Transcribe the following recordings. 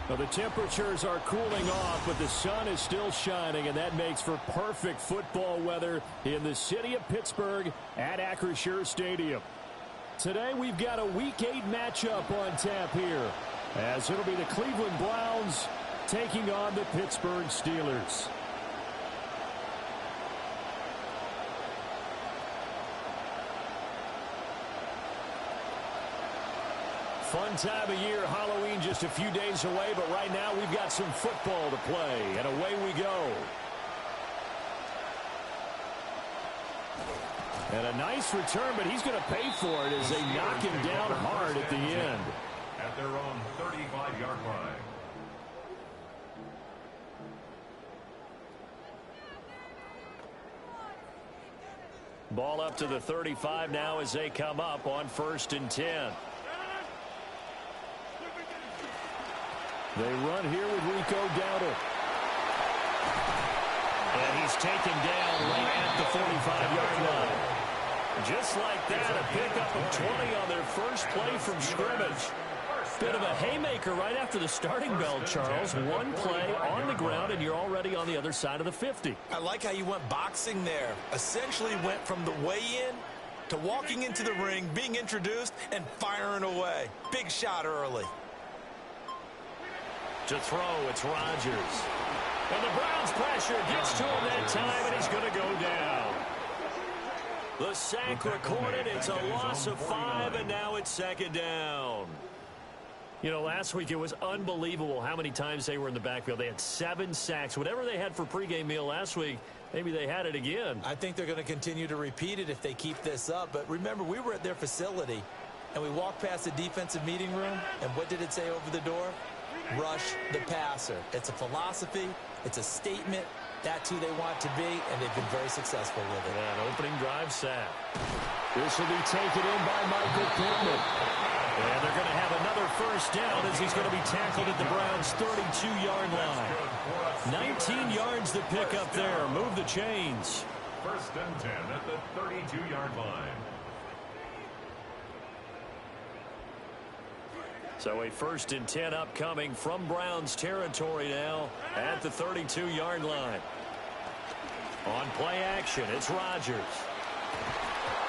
Well, the temperatures are cooling off, but the sun is still shining, and that makes for perfect football weather in the city of Pittsburgh at Acrisure Stadium. Today, we've got a Week 8 matchup on tap here, as it'll be the Cleveland Browns taking on the Pittsburgh Steelers. Fun time of year, Halloween just a few days away, but right now we've got some football to play, and away we go. And a nice return, but he's going to pay for it as they knock him down hard at the end. At their own 35-yard line. Ball up to the 35 now as they come up on 1st and 10. They run here with Rico Dowdle. And he's taken down right at the 45-yard line. Just like that, a pickup of 20 on their first play from scrimmage. Bit of a haymaker right after the starting bell, Charles. One play on the ground, and you're already on the other side of the 50. I like how you went boxing there. Essentially went from the weigh-in to walking into the ring, being introduced, and firing away. Big shot early. To throw, it's Rodgers. And the Browns pressure gets to him that time, and he's going to go down. The sack recorded. It's a loss of 5, and now it's 2nd down. You know, last week it was unbelievable how many times they were in the backfield. They had 7 sacks. Whatever they had for pregame meal last week, maybe they had it again. I think they're going to continue to repeat it if they keep this up. But remember, we were at their facility, and we walked past the defensive meeting room, and what did it say over the door? Rush the passer. It's a philosophy. It's a statement. That's who they want to be, and they've been very successful with it. Yeah, an opening drive sack. This will be taken in by Michael Pittman. And they're going to have another first down as he's going to be tackled at the Browns' 32-yard line. 19 yards to pick up there. Move the chains. 1st and 10 at the 32-yard line. So a 1st and 10 upcoming from Browns territory now at the 32-yard line. On play action, it's Rodgers.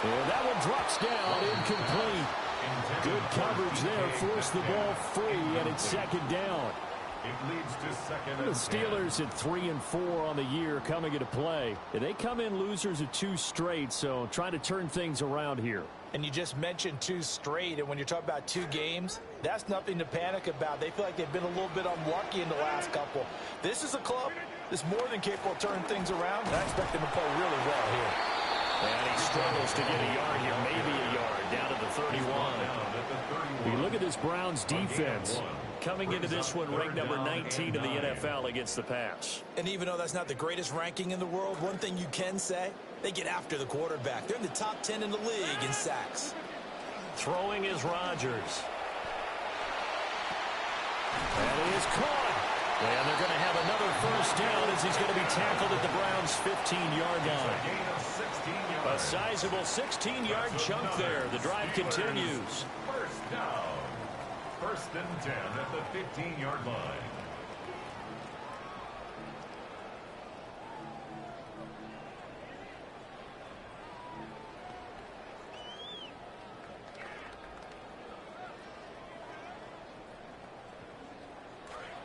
And that one drops down, incomplete. Good coverage there, forced the ball free, and it's 2nd down. It leads to 2nd and 10. The Steelers at 3-4 on the year coming into play. They come in losers of 2 straight, so trying to turn things around here. And you just mentioned 2 straight, and when you're talking about 2 games, that's nothing to panic about. They feel like they've been a little bit unlucky in the last couple. This is a club that's more than capable of turning things around, and I expect them to play really well here. And he struggles to get a yard here, maybe a yard, down to the 31. You look at this Browns defense. Coming into this one, ranked number 19 in the NFL against the pass. And even though that's not the greatest ranking in the world, one thing you can say, they get after the quarterback. They're in the top 10 in the league in sacks. Throwing is Rodgers. And he is caught. And they're going to have another first down as he's going to be tackled at the Browns' 15-yard line. A sizable 16-yard chunk there. The drive continues. First down. 1st and 10 at the 15-yard line.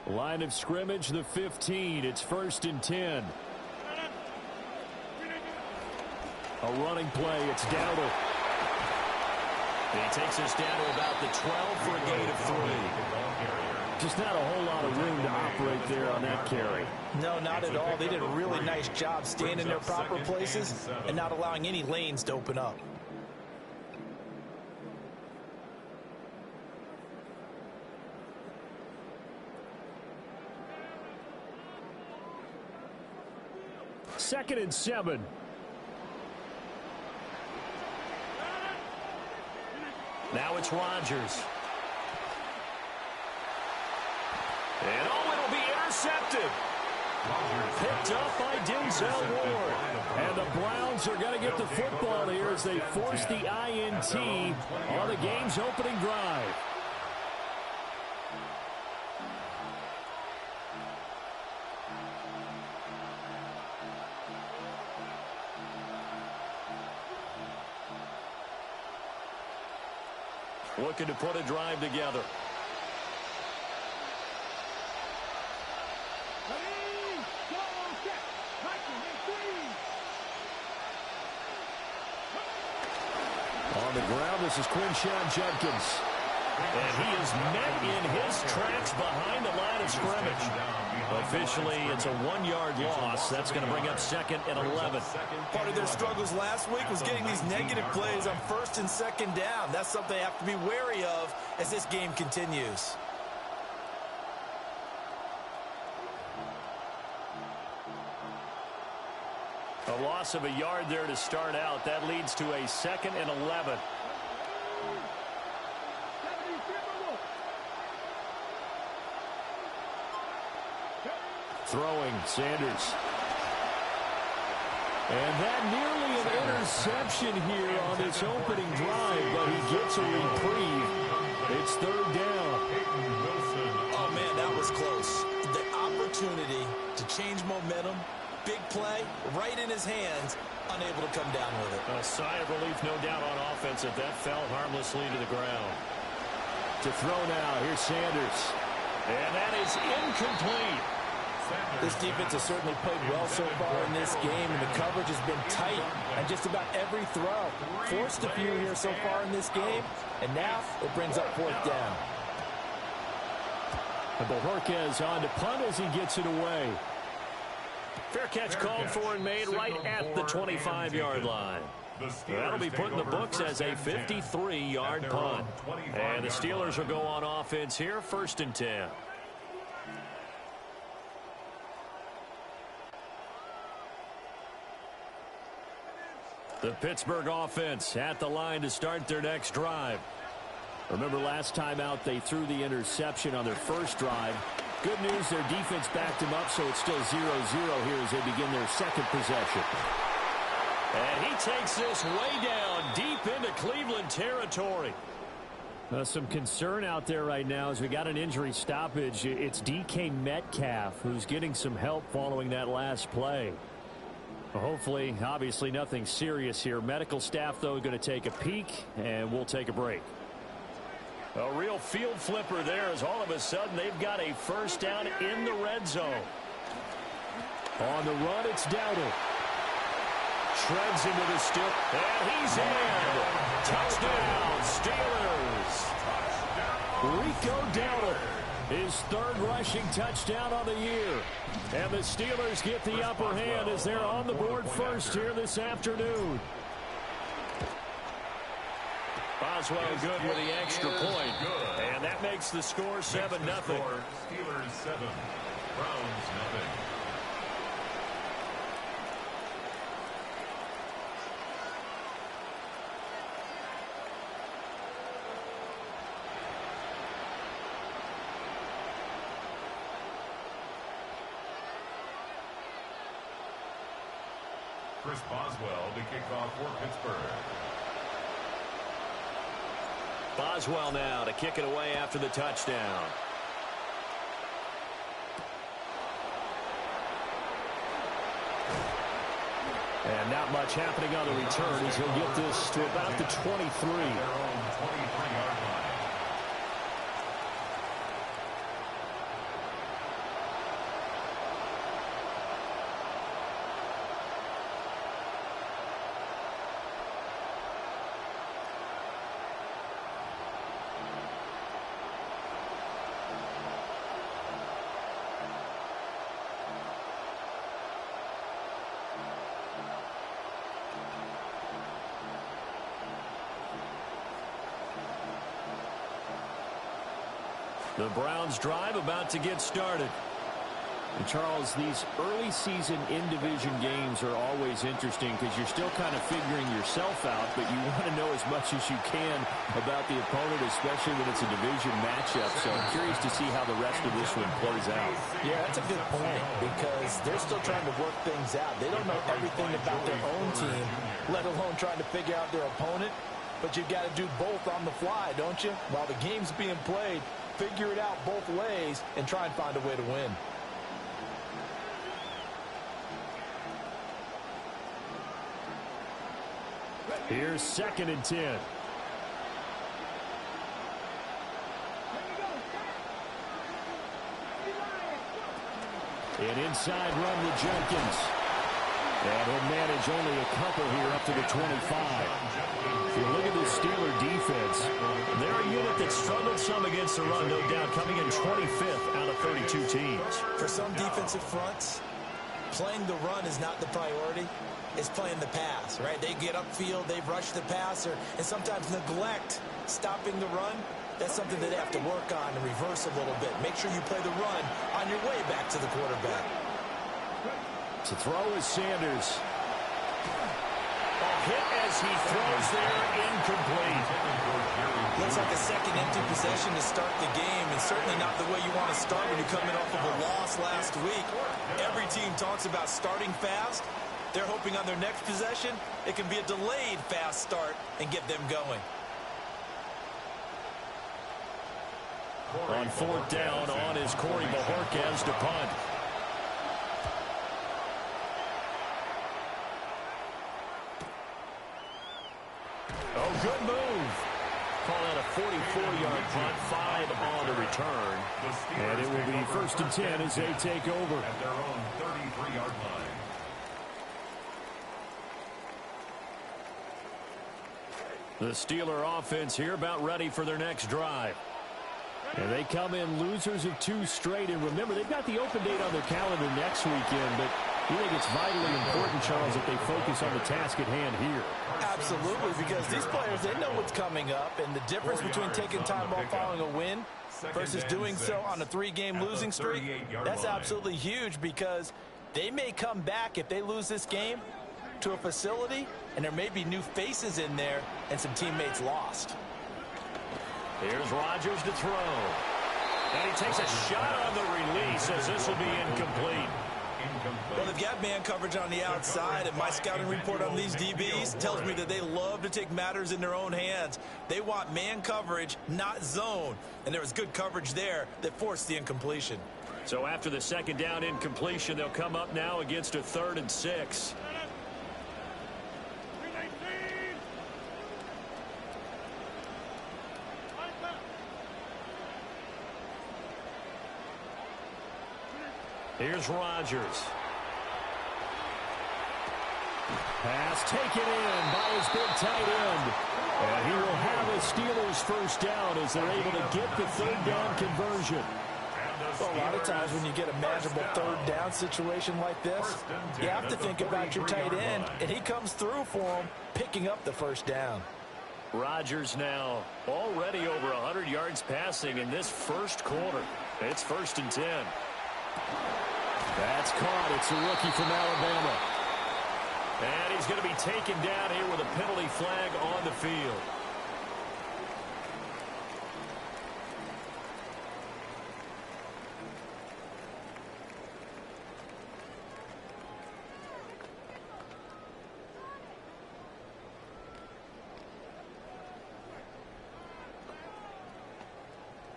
Line of scrimmage, the 15. It's 1st and 10. A running play. It's Dowdle. And he takes us down to about the 12 for a gain of 3. Just not a whole lot of room to operate there on that carry. No, not at all. They did a really nice job staying in their proper places and not allowing any lanes to open up. Second and 7. Now it's Rodgers. And oh, it'll be intercepted. Picked up by Denzel Ward. And the Browns are going to get the football here as they force the INT on the game's opening drive. Looking to put a drive together. On the ground, this is Quinshawn Judkins. And he is met in his tracks behind the line of scrimmage. Officially, it's a 1-yard loss. That's going to bring up 2nd and 11. Part of their struggles last week was getting these negative plays on 1st and 2nd down. That's something they have to be wary of as this game continues. A loss of a yard there to start out. That leads to a 2nd and 11. Throwing, Sanders. And that nearly an interception here on its opening drive, but he gets a reprieve. It's 3rd down. Oh, man, that was close. The opportunity to change momentum, big play, right in his hands, unable to come down with it. A sigh of relief, no doubt, on offense if that fell harmlessly to the ground. To throw now, here's Sanders. And that is incomplete. This defense has certainly played well so far in this game, and the coverage has been tight on just about every throw. Forced a few here so far in this game, and now it brings up 4th down. And Bojorquez on to punt as he gets it away. Fair catch called for and made right at the 25-yard line. That'll be put in the books as a 53-yard punt. And the Steelers will go on offense here, 1st and 10. The Pittsburgh offense at the line to start their next drive. Remember last time out they threw the interception on their first drive. Good news, their defense backed them up, so it's still 0-0 here as they begin their 2nd possession. And he takes this way down deep into Cleveland territory. Some concern out there right now as we got an injury stoppage. It's DK Metcalf who's getting some help following that last play. Hopefully, obviously nothing serious here. Medical staff, though, going to take a peek, and we'll take a break. A real field flipper there as all of a sudden they've got a 1st down in the red zone. On the run, it's Dowdle. Shreds into the stick, and he's in. Touchdown, Steelers. Rico Dowdle, his 3rd rushing touchdown on the year. And the Steelers get the upper hand as they're on the board first here this afternoon. Boswell good with the extra point. And that makes the score 7-0. Steelers 7, Browns 0. Chris Boswell to kick off for Pittsburgh. Boswell now to kick it away after the touchdown. And not much happening on the return as he'll get this to about the 23. Their own 23-yard line. The Browns drive about to get started. And Charles, these early season in-division games are always interesting because you're still kind of figuring yourself out, but you want to know as much as you can about the opponent, especially when it's a division matchup. So I'm curious to see how the rest of this one plays out. Yeah, that's a good point because they're still trying to work things out. They don't know everything about their own team, let alone trying to figure out their opponent. But you've got to do both on the fly, don't you? While the game's being played, figure it out both ways and try and find a way to win. Here's 2nd and 10. An inside run with Jenkins. And he'll manage only a couple here up to the 25. If you look at this Steeler defense, they're a unit that struggled some against the run, no doubt, coming in 25th out of 32 teams. For some defensive fronts, playing the run is not the priority. It's playing the pass, right? They get upfield, they rush the passer, and sometimes neglect stopping the run. That's something that they have to work on and reverse a little bit. Make sure you play the run on your way back to the quarterback. To throw is Sanders. A hit as he throws there, incomplete. Looks like a second empty possession to start the game, and certainly not the way you want to start when you're coming off of a loss last week. Every team talks about starting fast. They're hoping on their next possession, it can be a delayed fast start and get them going. On 4th down, on is Corey Bajorquez to punt. Oh, good move. Call that a 44-yard punt, 5 on the return. And it will be 1st and 10 as they take over. At their own 33-yard line. The Steeler offense here about ready for their next drive. And they come in losers of 2 straight. And remember, they've got the open date on their calendar next weekend. But you think it's vitally important, Charles, that they focus on the task at hand here. Absolutely, because these players, they know what's coming up. And the difference between taking time off following a win versus doing so on a 3-game losing streak, that's absolutely huge because they may come back if they lose this game to a facility, and there may be new faces in there and some teammates lost. Here's Rodgers to throw. And he takes a shot on the release as this will be incomplete. Well, they've got man coverage on the outside, and my scouting report on these DBs tells me that they love to take matters in their own hands. They want man coverage, not zone. And there was good coverage there that forced the incompletion. So after the 2nd down incompletion, they'll come up now against a 3rd and 6. Here's Rodgers. Pass taken in by his big tight end. And he will have a Steelers 1st down as they're able to get the 3rd down conversion. Well, a lot of times when you get a manageable 3rd down situation like this, you have to think about your tight end, and he comes through for him, picking up the 1st down. Rodgers now already over 100 yards passing in this 1st quarter. It's 1st and 10. That's caught. It's a rookie from Alabama. And he's going to be taken down here with a penalty flag on the field.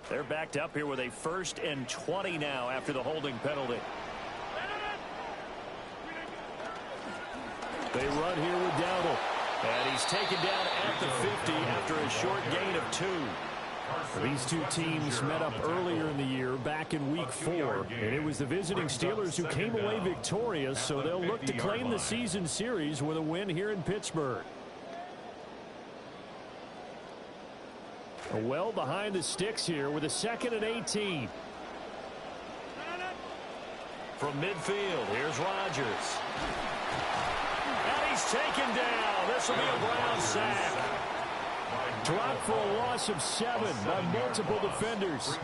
They're backed up here with a 1st and 20 now after the holding penalty. They run here with Dowdle. And he's taken down at the 50 after a short gain of 2. These two teams met up earlier in the year, back in Week 4. And it was the visiting Steelers who came away victorious, so they'll look to claim the season series with a win here in Pittsburgh. Well behind the sticks here with a 2nd and 18. From midfield, here's Rodgers. And he's taken down. This will be a Brown sack. Dropped for a loss of 7 by multiple defenders.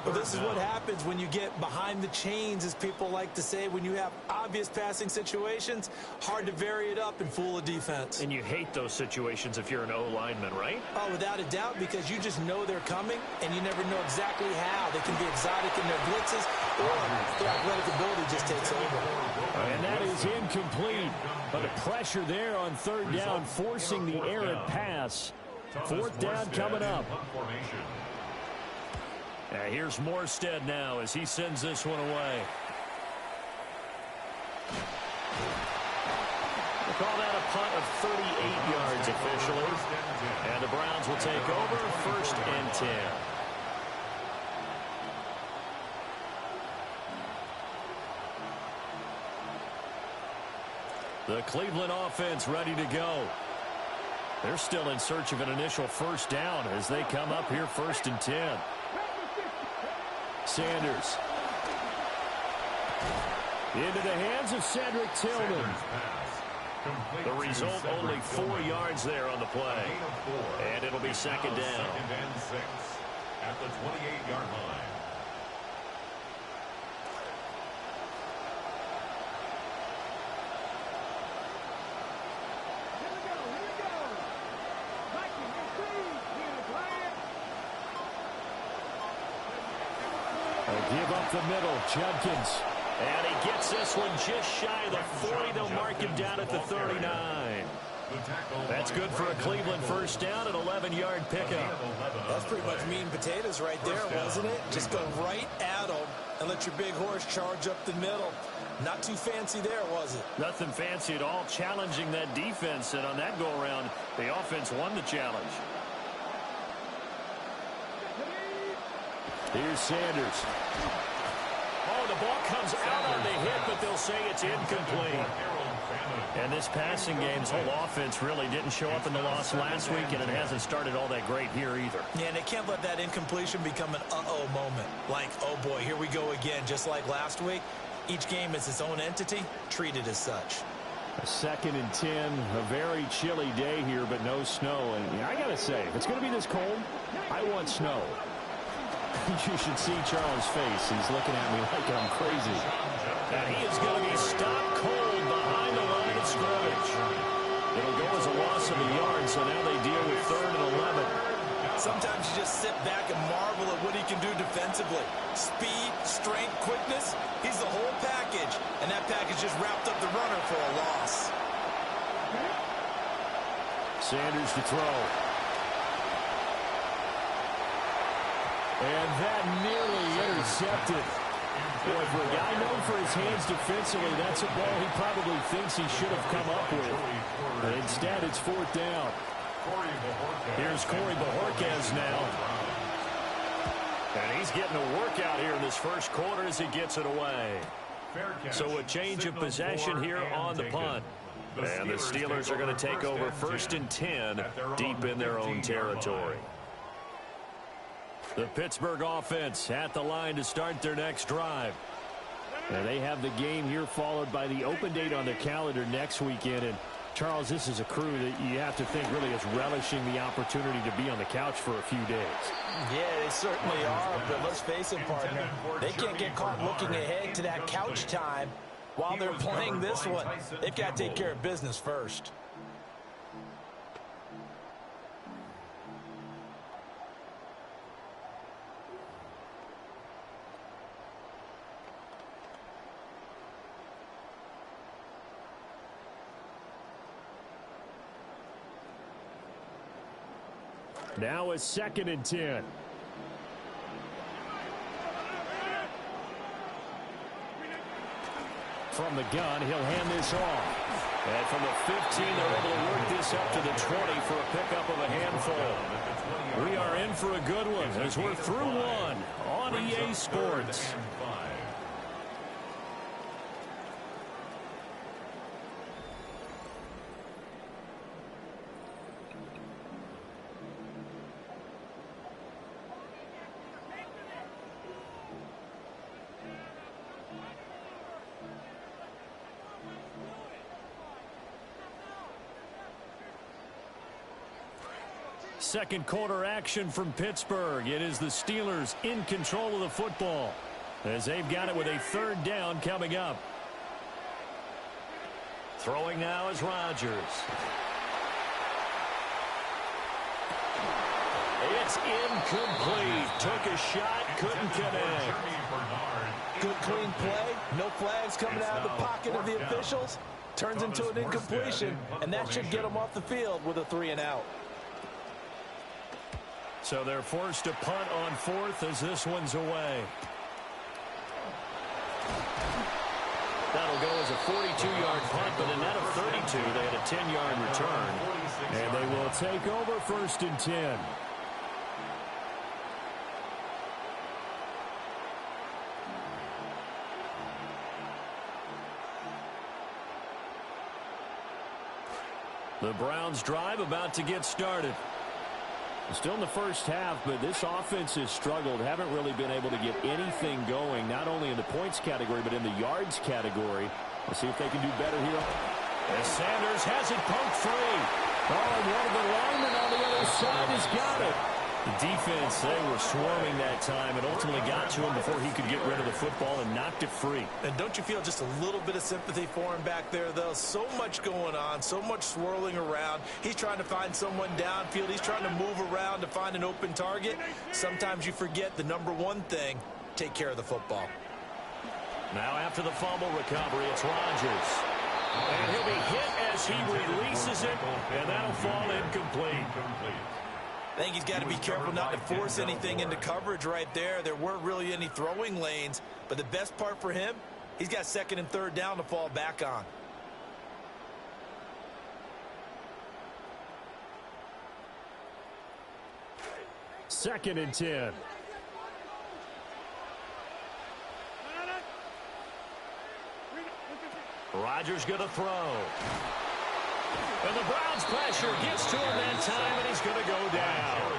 Well, this is what happens when you get behind the chains, as people like to say. When you have obvious passing situations, hard to vary it up and fool a defense. And you hate those situations if you're an O-lineman, right? Oh, without a doubt, because you just know they're coming, and you never know exactly how. They can be exotic in their blitzes, or their athletic ability just takes over. And that is incomplete. But the pressure there on third down, forcing the errant pass. Fourth down coming up. Here's Morstead now as he sends this one away. We'll call that a punt of 38 yards officially. And the Browns will take over, 1st and 10. The Cleveland offense ready to go. They're still in search of an initial first down as they come up here 1st and 10. Sanders. Into the hands of Cedric Tillman. The result, only 4 yards there on the play. And it'll be 2nd down. At the 28-yard line. Give up the middle, Judkins. And he gets this one just shy of the 40. They'll mark him down at the 39. That's good for a Cleveland first down, an 11-yard pickup. That's pretty much meat and potatoes right there, wasn't it? Just go right at them and let your big horse charge up the middle. Not too fancy there, was it? Nothing fancy at all, challenging that defense. And on that go-around, the offense won the challenge. Here's Sanders. Oh, the ball comes out on the hit, but they'll say it's incomplete. And this passing game's whole offense really didn't show up in the loss last week, and it hasn't started all that great here either. Yeah, and they can't let that incompletion become an uh-oh moment. Like, oh boy, here we go again, just like last week. Each game is its own entity, treated as such. A 2nd and 10, a very chilly day here, but no snow. And I got to say, if it's going to be this cold, I want snow. You should see Charles' face. He's looking at me like I'm crazy. And he is going to be stopped cold behind the line of scrimmage. It'll go as a loss of a yard, so now they deal with 3rd and 11. Sometimes you just sit back and marvel at what he can do defensively. Speed, strength, quickness, he's the whole package. And that package just wrapped up the runner for a loss. Sanders to throw. And that nearly intercepted. Boy, for a guy known for his hands defensively, that's a ball he probably thinks he should have come up with. But instead, it's 4th down. Here's Corey Bojorquez now. And he's getting a workout here in this first quarter as he gets it away. So a change of possession here on the punt. And the Steelers are going to take over 1st and 10 deep in their own territory. The Pittsburgh offense at the line to start their next drive. And they have the game here followed by the open date on their calendar next weekend. And Charles, this is a crew that you have to think really is relishing the opportunity to be on the couch for a few days. Yeah, they certainly are, but let's face it, partner. They can't get caught looking ahead to that couch time while they're playing this one. They've got to take care of business first. Now it's 2nd and 10. From the gun, he'll hand this off. And from the 15, they're able to work this up to the 20 for a pickup of a handful. We are in for a good one as we're through one on EA Sports. Second quarter action from Pittsburgh. It is the Steelers in control of the football as they've got it with a third down coming up. Throwing now is Rodgers. It's incomplete. Took a shot, couldn't connect. Good clean play. No flags coming out of the pocket of the officials. Turns into an incompletion, and that should get them off the field with a 3-and-out. So they're forced to punt on fourth as this one's away. That'll go as a 42-yard punt, but a net of 32. They had a 10-yard return. And they will take over first and 10. The Browns drive about to get started. Still in the first half, but this offense has struggled. Haven't really been able to get anything going, not only in the points category, but in the yards category. We'll see if they can do better here. As Sanders has it poked free. Oh, and one of the linemen on the other side has got it. The defense, they were swarming that time and ultimately got to him before he could get rid of the football and knocked it free. And don't you feel just a little bit of sympathy for him back there, though? So much going on, so much swirling around. He's trying to find someone downfield. He's trying to move around to find an open target. Sometimes you forget the number one thing, take care of the football. Now after the fumble recovery, it's Rodgers. And he'll be hit as he releases it, and that'll fall incomplete. I think he's got to be careful not to force anything into coverage right there. There weren't really any throwing lanes, but the best part for him, he's got second and third down to fall back on. Second and 10. Rodgers going to throw. And the Browns pressure gets to him that time, and he's going to go down.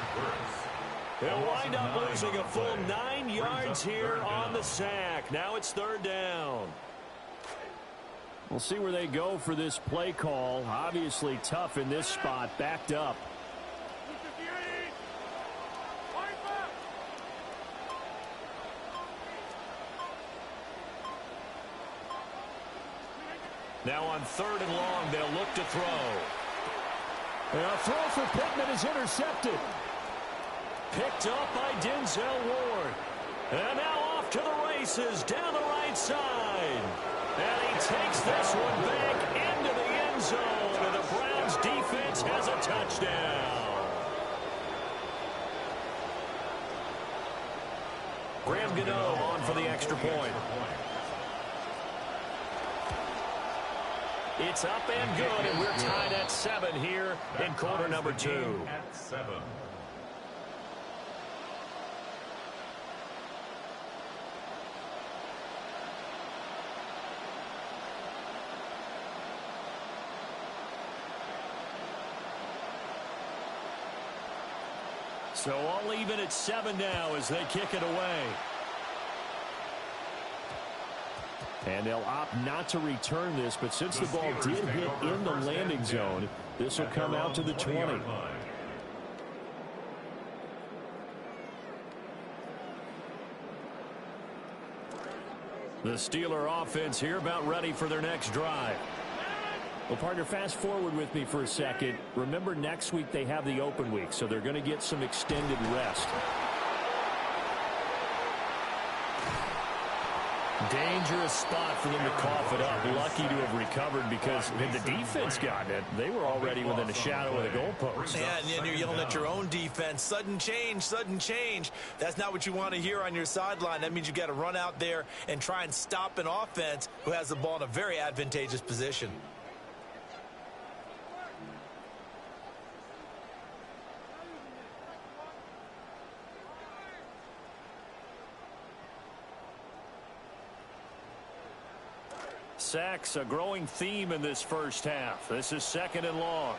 They'll wind up losing a full 9 yards here on the sack. Now it's third down. We'll see where they go for this play call. Obviously tough in this spot, backed up. Now on third and long, they'll look to throw. And a throw for Pittman is intercepted. Picked up by Denzel Ward. And now off to the races down the right side. And he takes this one back into the end zone. And the Browns defense has a touchdown. Graham Gano on for the extra point. It's up and good, and we're tied at 7 here in quarter number 2. At 7. So all even at 7 now as they kick it away. And they'll opt not to return this, but since the ball did hit in the landing zone, this will come out to the 20. The Steeler offense here about ready for their next drive. Well, partner, fast forward with me for a second. Remember, next week they have the open week, so they're going to get some extended rest. Dangerous spot for them to cough it up. Lucky to have recovered because had the defense gotten it, they were already within a shadow of the goalpost. Yeah, and you're yelling at your own defense. Sudden change, sudden change. That's not what you want to hear on your sideline. That means you've got to run out there and try and stop an offense who has the ball in a very advantageous position. Sacks, a growing theme in this first half. This is second and long.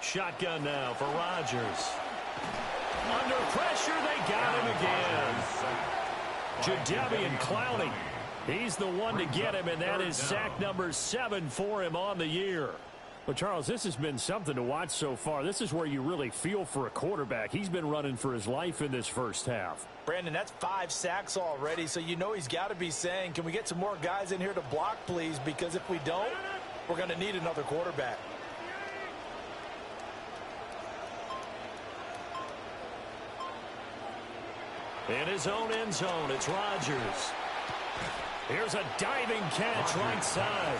Shotgun now for Rodgers. Under pressure, they got him again. Jadeveon Clowney. He's the one to get him, and that is sack number 7 for him on the year. Well, Charles, this has been something to watch so far. This is where you really feel for a quarterback. He's been running for his life in this first half. Brandon, that's 5 sacks already, so you know he's got to be saying, can we get some more guys in here to block, please? Because if we don't, we're going to need another quarterback. In his own end zone, it's Rodgers. Here's a diving catch right side.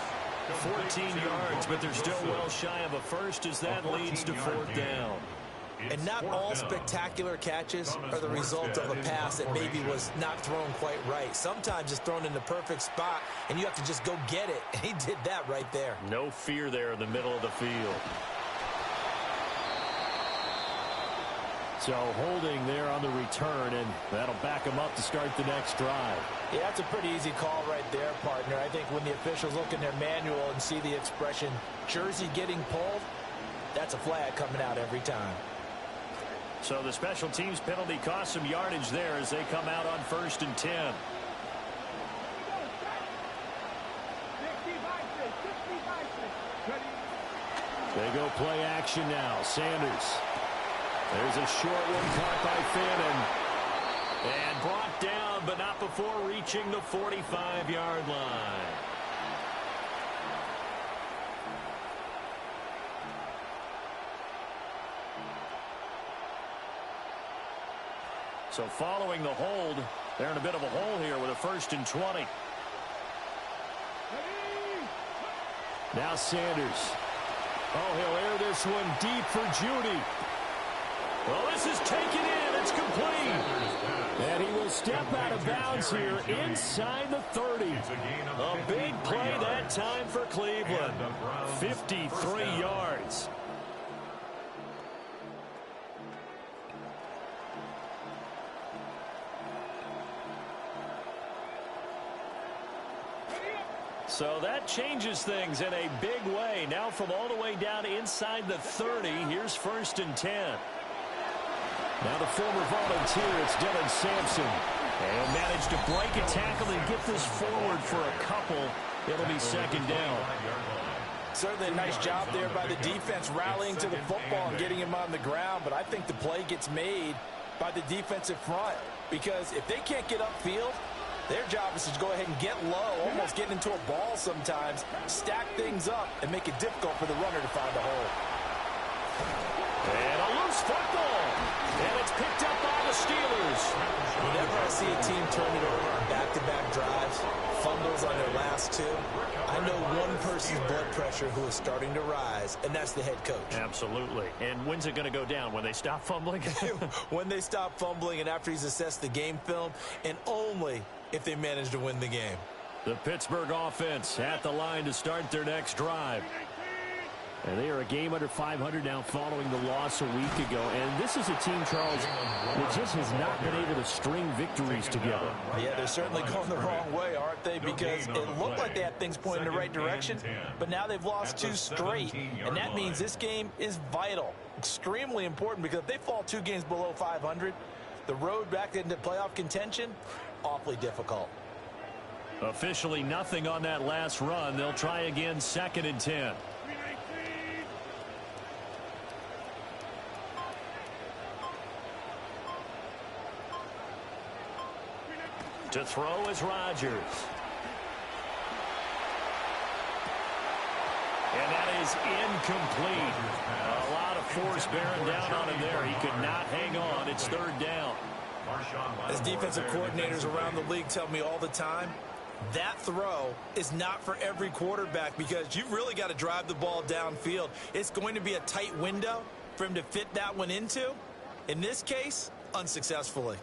14 yards, but they're still well shy of a first as that leads to 4th down. And not all spectacular catches are the result of a pass that maybe was not thrown quite right. Sometimes it's thrown in the perfect spot, and you have to just go get it. And he did that right there. No fear there in the middle of the field. So holding there on the return, and that'll back him up to start the next drive. Yeah, that's a pretty easy call right there, partner. I think when the officials look in their manual and see the expression, jersey getting pulled, that's a flag coming out every time. So the special teams penalty cost some yardage there as they come out on 1st and 10. They go play action now. Sanders. There's a short one caught by Fannin. And brought down, but not before reaching the 45-yard line. So following the hold, they're in a bit of a hole here with a 1st and 20. Now Sanders. Oh, he'll air this one deep for Judy. Well, this is taken in. It's complete. And he will step out of bounds here inside the 30. A big play that time for Cleveland. 53 yards. So that changes things in a big way. Now from all the way down inside the 30, here's 1st and 10. Now the former volunteer, it's Dylan Sampson. And managed to break a tackle and get this forward for a couple. It'll be 2nd down. Certainly a nice job there by the defense rallying to the football and getting him on the ground. But I think the play gets made by the defensive front. Because if they can't get upfield, their job is to go ahead and get low, almost get into a ball sometimes, stack things up, and make it difficult for the runner to find a hole. And a loose football. And it's picked up by the Steelers. Whenever I see a team turn it over on back-to-back drives, fumbles on their last 2, I know one person's blood pressure who is starting to rise, and that's the head coach. Absolutely. And when's it going to go down? When they stop fumbling? When they stop fumbling and after he's assessed the game film, and only if they manage to win the game. The Pittsburgh offense at the line to start their next drive. And they are a game under 500 now following the loss a week ago. And this is a team, Charles, that just has not been able to string victories together. Yeah, they're certainly going the wrong way, aren't they? Because it looked like they had things pointing in the right direction, but now they've lost 2 straight. And that means this game is vital, extremely important, because if they fall 2 games below 500, the road back into playoff contention, awfully difficult. Officially nothing on that last run. They'll try again 2nd and 10. To throw is Rodgers. And that is incomplete. A lot of force bearing down on him there. He could not hang on. It's 3rd down. As defensive coordinators around the league tell me all the time, that throw is not for every quarterback because you've really got to drive the ball downfield. It's going to be a tight window for him to fit that one into. In this case, unsuccessfully.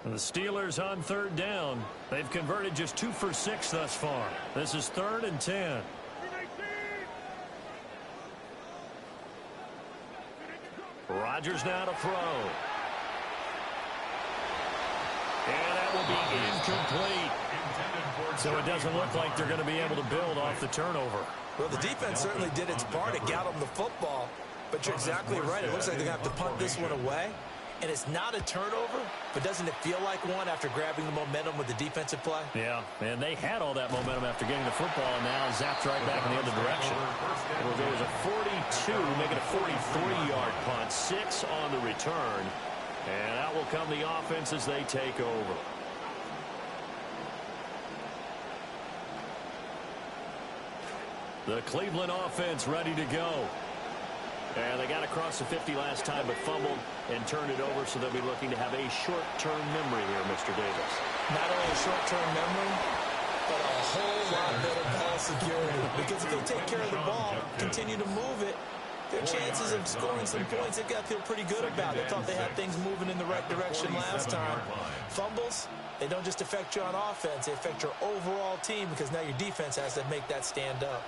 And the Steelers on 3rd down. They've converted just 2 for 6 thus far. This is 3rd and 10. Rodgers now to throw. And that will be incomplete. So it doesn't look like they're going to be able to build off the turnover. Well, the defense certainly did its part. It got them the football. But you're exactly right. It looks like they're going to have to punt this one away. and it's not a turnover, but doesn't it feel like one after grabbing the momentum with the defensive play? Yeah, and they had all that momentum after getting the football, and now zapped right back in the other direction. It was a 42, make it a 43-yard punt, 6 on the return, and out will come the offense as they take over. The Cleveland offense ready to go. And they got across the 50 last time, but fumbled and turned it over, so they'll be looking to have a short-term memory here, Mr. Davis. Not only a short-term memory, but a whole lot better ball security. Because if they take care of the ball, continue to move it, their chances of scoring some points, they've got to feel pretty good about. They thought they had things moving in the right direction last time. Fumbles, they don't just affect you on offense, they affect your overall team, because now your defense has to make that stand up.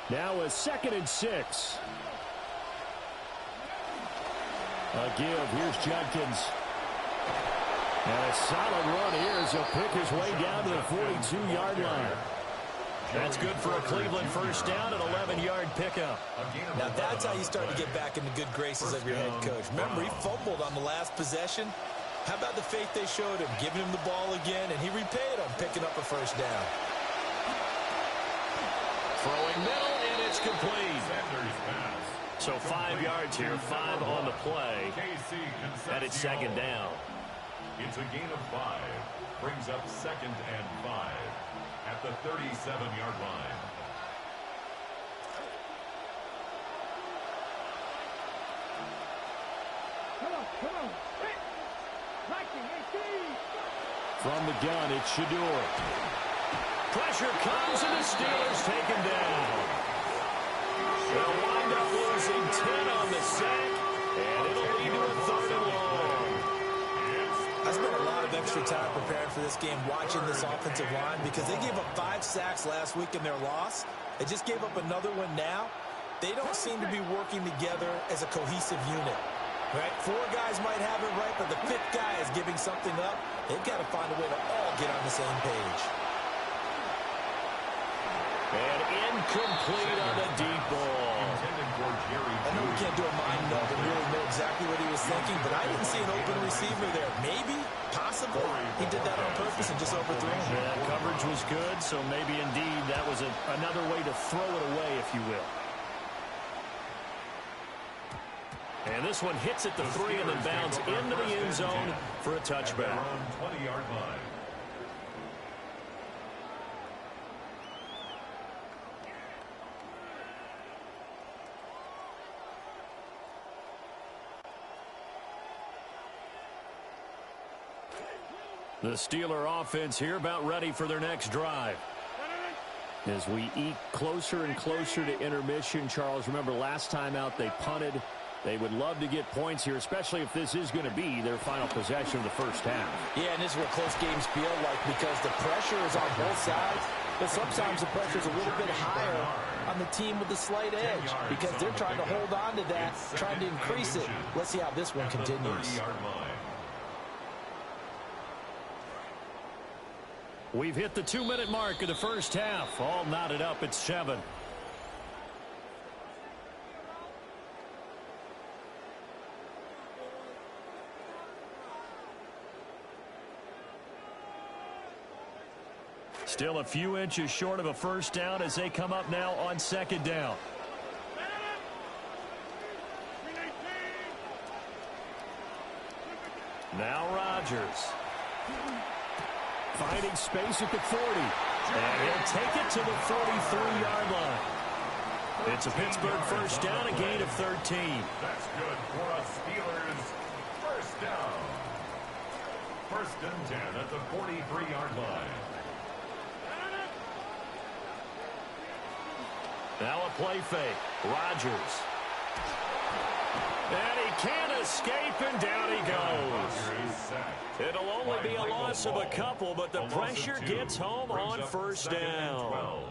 Now a 2nd and 6. A give. Here's Judkins. And a solid run here as he'll pick his way down to the 42-yard line. That's good for a Cleveland first down, an 11-yard pickup. Now that's how you start to get back in the good graces of your head coach. Remember, he fumbled on the last possession. How about the faith they showed him, giving him the ball again, and he repaid them, picking up a first down. Throwing middle, and it's complete. So 5 yards here, 5 on the play, and it's 2nd down. It's a gain of 5. Brings up 2nd and 5 at the 37-yard line. Come on. From the gun, it's Shador. Pressure comes, and the Steelers take him down. They'll wind up losing 10 on the sack, and it'll lead to a 3rd and long. I spent a lot of extra time preparing for this game, watching this offensive line, because they gave up 5 sacks last week in their loss. They just gave up another one now. They don't seem to be working together as a cohesive unit. Right? 4 guys might have it right, but the 5th guy is giving something up. They've got to find a way to all get on the same page. And incomplete on the deep ball. I know we can't do a mind meld and really know exactly what he was thinking, but I didn't see an open receiver there. Maybe, possible, he did that on purpose and just overthrew him. Yeah, coverage was good, so maybe indeed that was another way to throw it away, if you will. And this one hits at the 3 and then bounds into the end zone for a touchback. 20-yard line. The Steeler offense here about ready for their next drive. As we eke closer and closer to intermission, Charles, remember last time out they punted. They would love to get points here, especially if this is going to be their final possession of the first half. Yeah, and this is what close games feel like, because the pressure is on both sides, but sometimes the pressure is a little bit higher on the team with the slight edge, because they're trying to hold on to that, trying to increase it. Let's see how this one continues. We've hit the 2-minute mark of the first half. All knotted up at 7. Still a few inches short of a first down as they come up now on 2nd down. Now Rodgers. Finding space at the 40. And he'll take it to the 43-yard line. It's a Pittsburgh first down, a gain of 13. That's good for a Steelers first down. 1st and 10 at the 43-yard line. Now a play fake. Rodgers. And he can't escape, and down he goes. It'll only be a loss of a couple, but the pressure gets home on first down.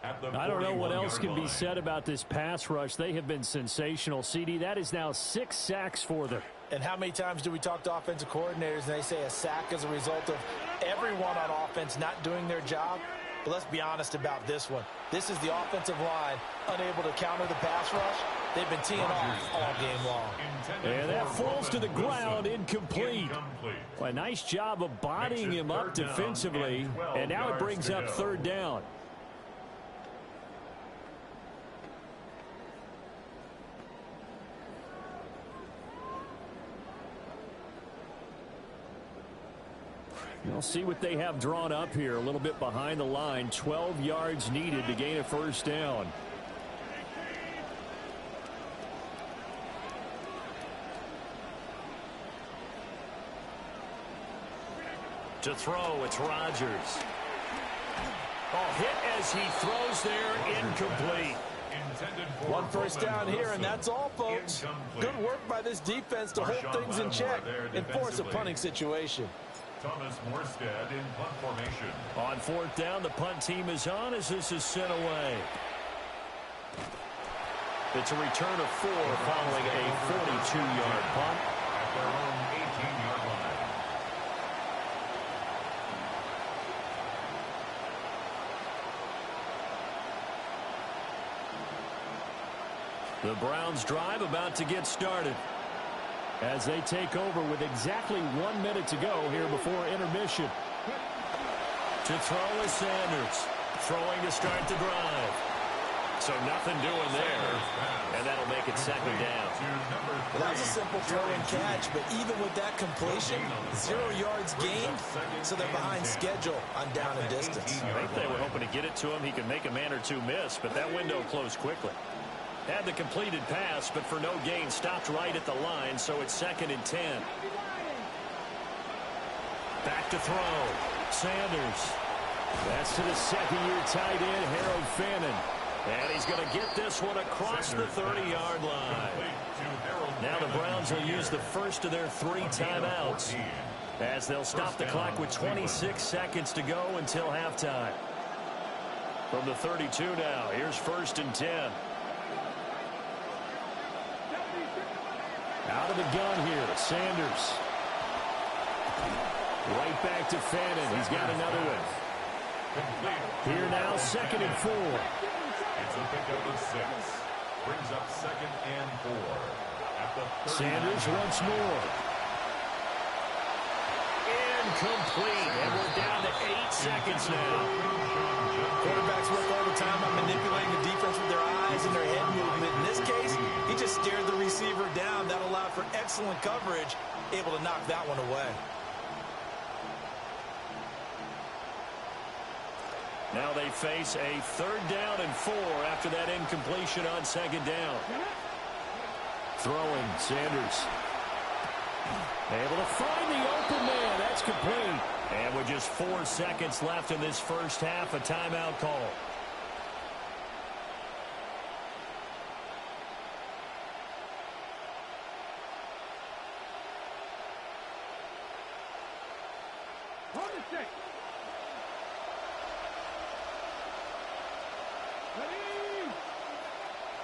I don't know what else can be said about this pass rush. They have been sensational, CD. That is now 6 sacks for them. And how many times do we talk to offensive coordinators and they say a sack is a result of everyone on offense not doing their job? But let's be honest about this one. This is the offensive line unable to counter the pass rush. They've been teeing off all game long. And that falls to the ground, incomplete. Well, a nice job of bodying him up defensively. And now it brings up third down. We'll see what they have drawn up here. A little bit behind the line. 12 yards needed to gain a first down. To throw, it's Rodgers. Oh, hit as he throws there, incomplete. One first down here, and that's all, folks. Good work by this defense to hold things in check and force a punting situation. Thomas Morstead in punt formation. On fourth down, the punt team is on as this is sent away. It's a return of 4 following a 42-yard punt. At their own 18-yard line. The Browns drive about to get started. As they take over with exactly 1 minute to go here before intermission. To throw is Sanders. Throwing to start the drive. So nothing doing there. And that'll make it second down. Well, that was a simple throw and catch, but even with that completion, 0 yards gained, so they're behind schedule on down and distance. I think they were hoping to get it to him. He could make a man or two miss, but that window closed quickly. Had the completed pass, but for no gain, stopped right at the line, so it's 2nd and 10. Back to throw. Sanders. That's to the second-year tight end, Harold Fannin. And he's going to get this one across the 30-yard line. Now the Browns will use the first of their 3 timeouts, as they'll stop the clock with 26 seconds to go until halftime. From the 32 now, here's 1st and 10. Out of the gun here, Sanders. Right back to Fannin. He's got another one. Here now, 2nd and 4. It's a pickup of 6. Brings up 2nd and 4. At the Sanders once more. Incomplete. And we're down to 8 seconds now. Quarterbacks work all the time on manipulating the defense with their eyes and their head movement. In this case, he just stared the receiver down. That allowed for excellent coverage, able to knock that one away. Now they face a 3rd down and 4 after that incompletion on 2nd down. Throwing, Sanders. Able to find the open man. That's complete. And with just 4 seconds left in this first half, a timeout call.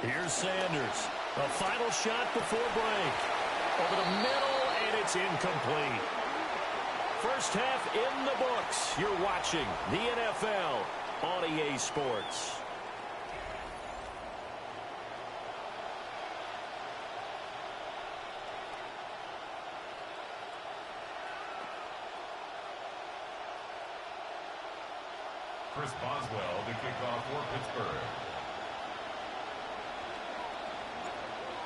Here's Sanders. A final shot before break. Over the middle, and it's incomplete. First half in the books. You're watching the NFL on EA Sports. Chris Boswell to kick off for Pittsburgh.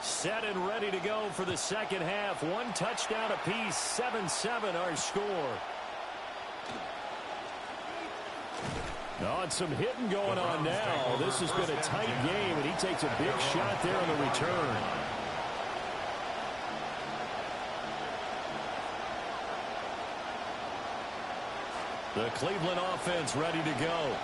Set and ready to go for the second half. 1 touchdown apiece. 7-7 our score. Oh, and some hitting going on now. This has been a tight game, and he takes a big shot there on the return. The Cleveland offense ready to go.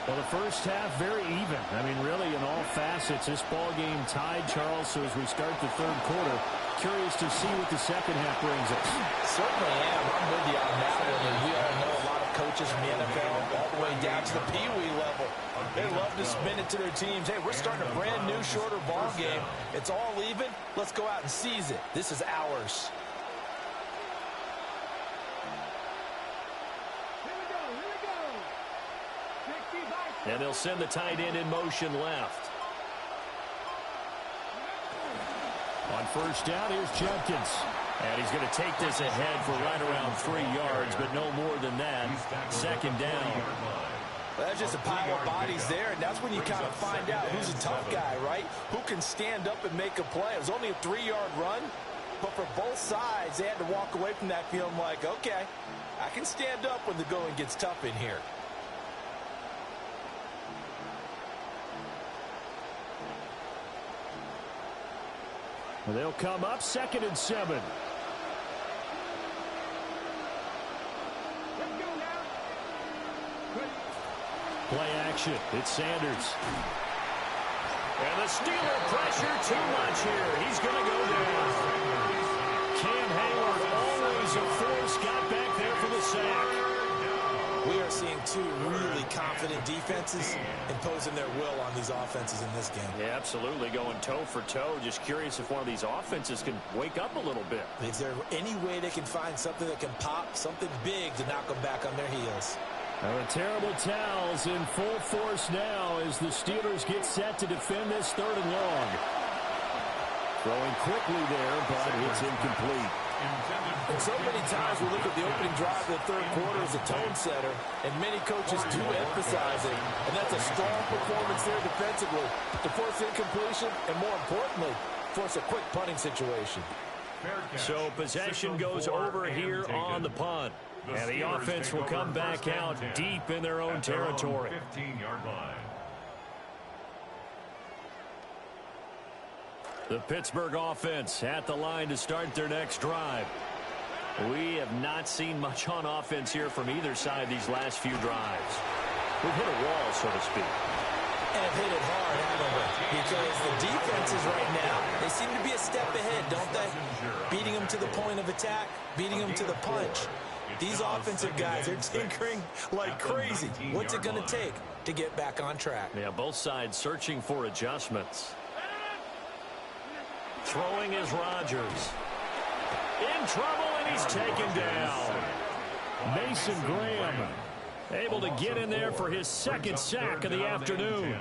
Well, the first half, very even. I mean, really, in all facets, this ball game tied, Charles. So as we start the 3rd quarter, curious to see what the second half brings us. Certainly am. I'm with you on that one. And we all know a lot of coaches in the NFL, all the way down to the Pee-wee level. They love to spin it to their teams. Hey, we're starting a brand new, shorter ball game. It's all even. Let's go out and seize it. This is ours. And they'll send the tight end in motion left. On first down, here's Jenkins. And he's going to take this ahead for right around 3 yards, but no more than that. Second down. Well, that's just a pile of bodies there, and that's when you kind of find out who's a tough guy, right? Who can stand up and make a play. It was only a 3-yard run, but for both sides, they had to walk away from that feeling like, okay, I can stand up when the going gets tough in here. They'll come up 2nd and 7. Play action. It's Sanders. And the Steeler pressure too much here. He's going to go down. Cam Hayward, always a force, got back there for the sack. We are seeing two really confident defenses imposing their will on these offenses in this game. Yeah, absolutely, going toe for toe. Just curious if one of these offenses can wake up a little bit. Is there any way they can find something that can pop, something big to knock them back on their heels? The terrible towels in full force now as the Steelers get set to defend this 3rd and long. Throwing quickly there, but it's incomplete. And so many times we look at the opening drive of the 3rd quarter as a tone setter, and many coaches do emphasize it, and that's a strong performance there defensively to force incompletion and, more importantly, force a quick punting situation. So possession goes over here on the punt. And the offense will come back out deep in their own territory. 15-yard line. The Pittsburgh offense at the line to start their next drive. We have not seen much on offense here from either side these last few drives. We've hit a wall, so to speak. And have hit it hard, haven't we? Because the defenses right now, they seem to be a step ahead, don't they? Beating them to the point of attack, beating them to the punch. These offensive guys are tinkering like crazy. What's it going to take to get back on track? Yeah, both sides searching for adjustments. Throwing is Rodgers. In trouble, and he's taken down. Mason Graham able to get in there for his 2nd sack of the afternoon.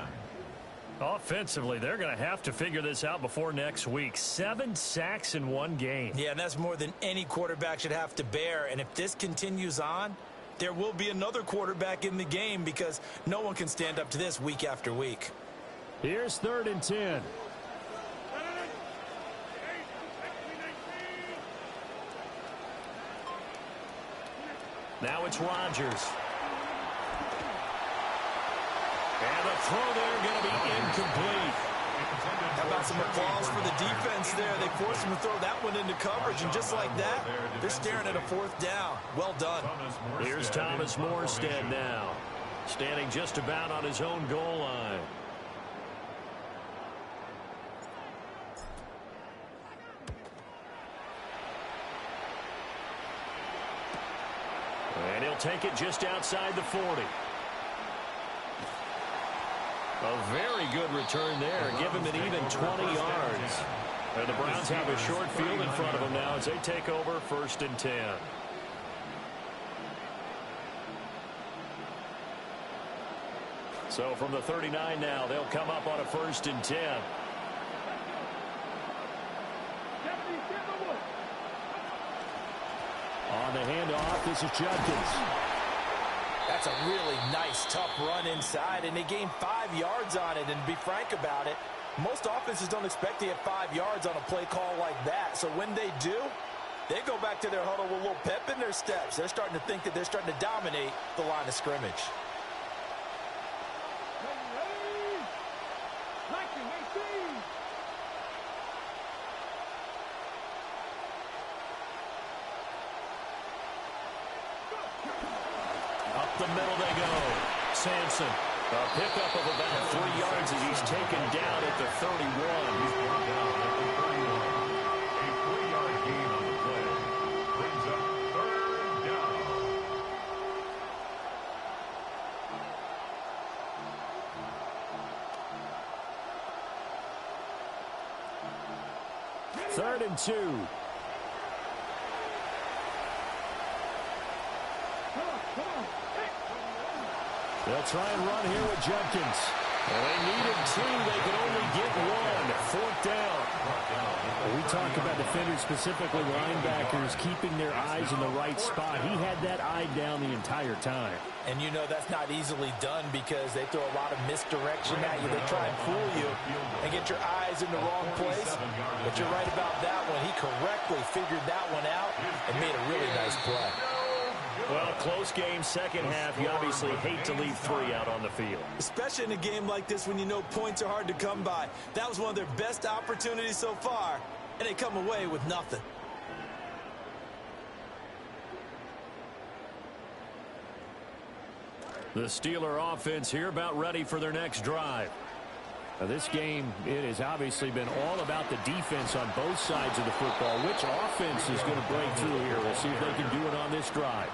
Offensively, they're going to have to figure this out before next week. 7 sacks in one game. Yeah, and that's more than any quarterback should have to bear. And if this continues on, there will be another quarterback in the game because no one can stand up to this week after week. Here's 3rd and 10. Now it's Rodgers. And the throw there going to be incomplete. How about some applause for the defense there? They forced him to throw that one into coverage, and just like that, they're staring at a 4th down. Well done. Here's Thomas Morstead now, standing just about on his own goal line. And he'll take it just outside the 40. A very good return there. Give him an even 20 yards. And the Browns have a short field in front of them now as they take over 1st and 10. So from the 39 now, they'll come up on a 1st and 10. On the handoff, this is Jenkins. That's a really nice, tough run inside, and they gained 5 yards on it. And to be frank about it, most offenses don't expect to get 5 yards on a play call like that. So when they do, they go back to their huddle with a little pep in their steps. They're starting to think that they're starting to dominate the line of scrimmage. Up the middle they go. Sampson, a pickup of about 3 yards as he's taken down at the 31. A 3-yard gain on the play. Brings up 3rd down. Third and 2. They'll try and run here with Jenkins. Well, they needed two. They could only get one. Fourth down. We talk about defenders, specifically linebackers, keeping their eyes in the right spot. He had that eye down the entire time. And you know that's not easily done because they throw a lot of misdirection at you. They try and fool you and get your eyes in the wrong place. But you're right about that one. He correctly figured that one out and made a really nice play. Well, close game, second half. You obviously hate to leave three out on the field. Especially in a game like this when you know points are hard to come by. That was one of their best opportunities so far, and they come away with nothing. The Steeler offense here about ready for their next drive. Now, this game, it has obviously been all about the defense on both sides of the football. Which offense is going to break through here? We'll see if they can do it on this drive.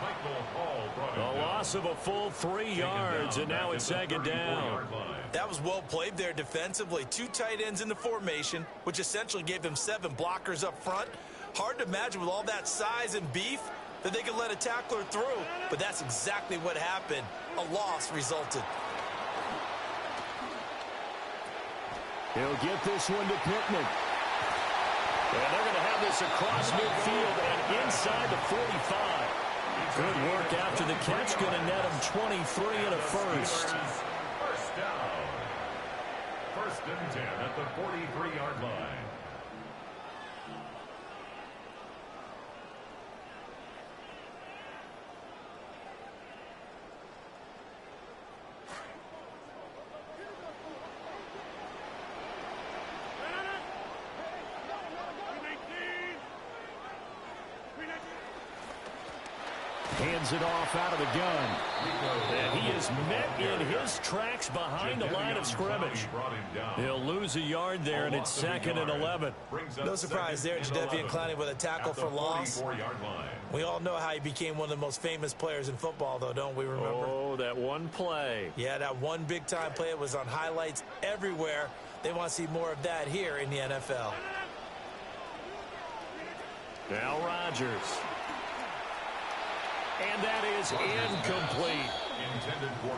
A loss of a full 3 yards, and now it's second down. That was well played there defensively. 2 tight ends in the formation, which essentially gave them 7 blockers up front. Hard to imagine with all that size and beef that they could let a tackler through, but that's exactly what happened. A loss resulted. He'll get this one to Pittman. And they're going to have this across midfield and inside the 45. Good work after the catch. Going to net him 23 and a first. First down. First and 10 at the 43-yard line. Hands it off out of the gun. And he is met in his tracks behind the line of scrimmage. He'll lose a yard there, and it's second and 11. No surprise there, Jadeveon Clowney with a tackle for loss. We all know how he became one of the most famous players in football, though, don't we remember? Oh, that one play. Yeah, that one big-time play was on highlights everywhere. They want to see more of that here in the NFL. Now Rodgers. And that is incomplete.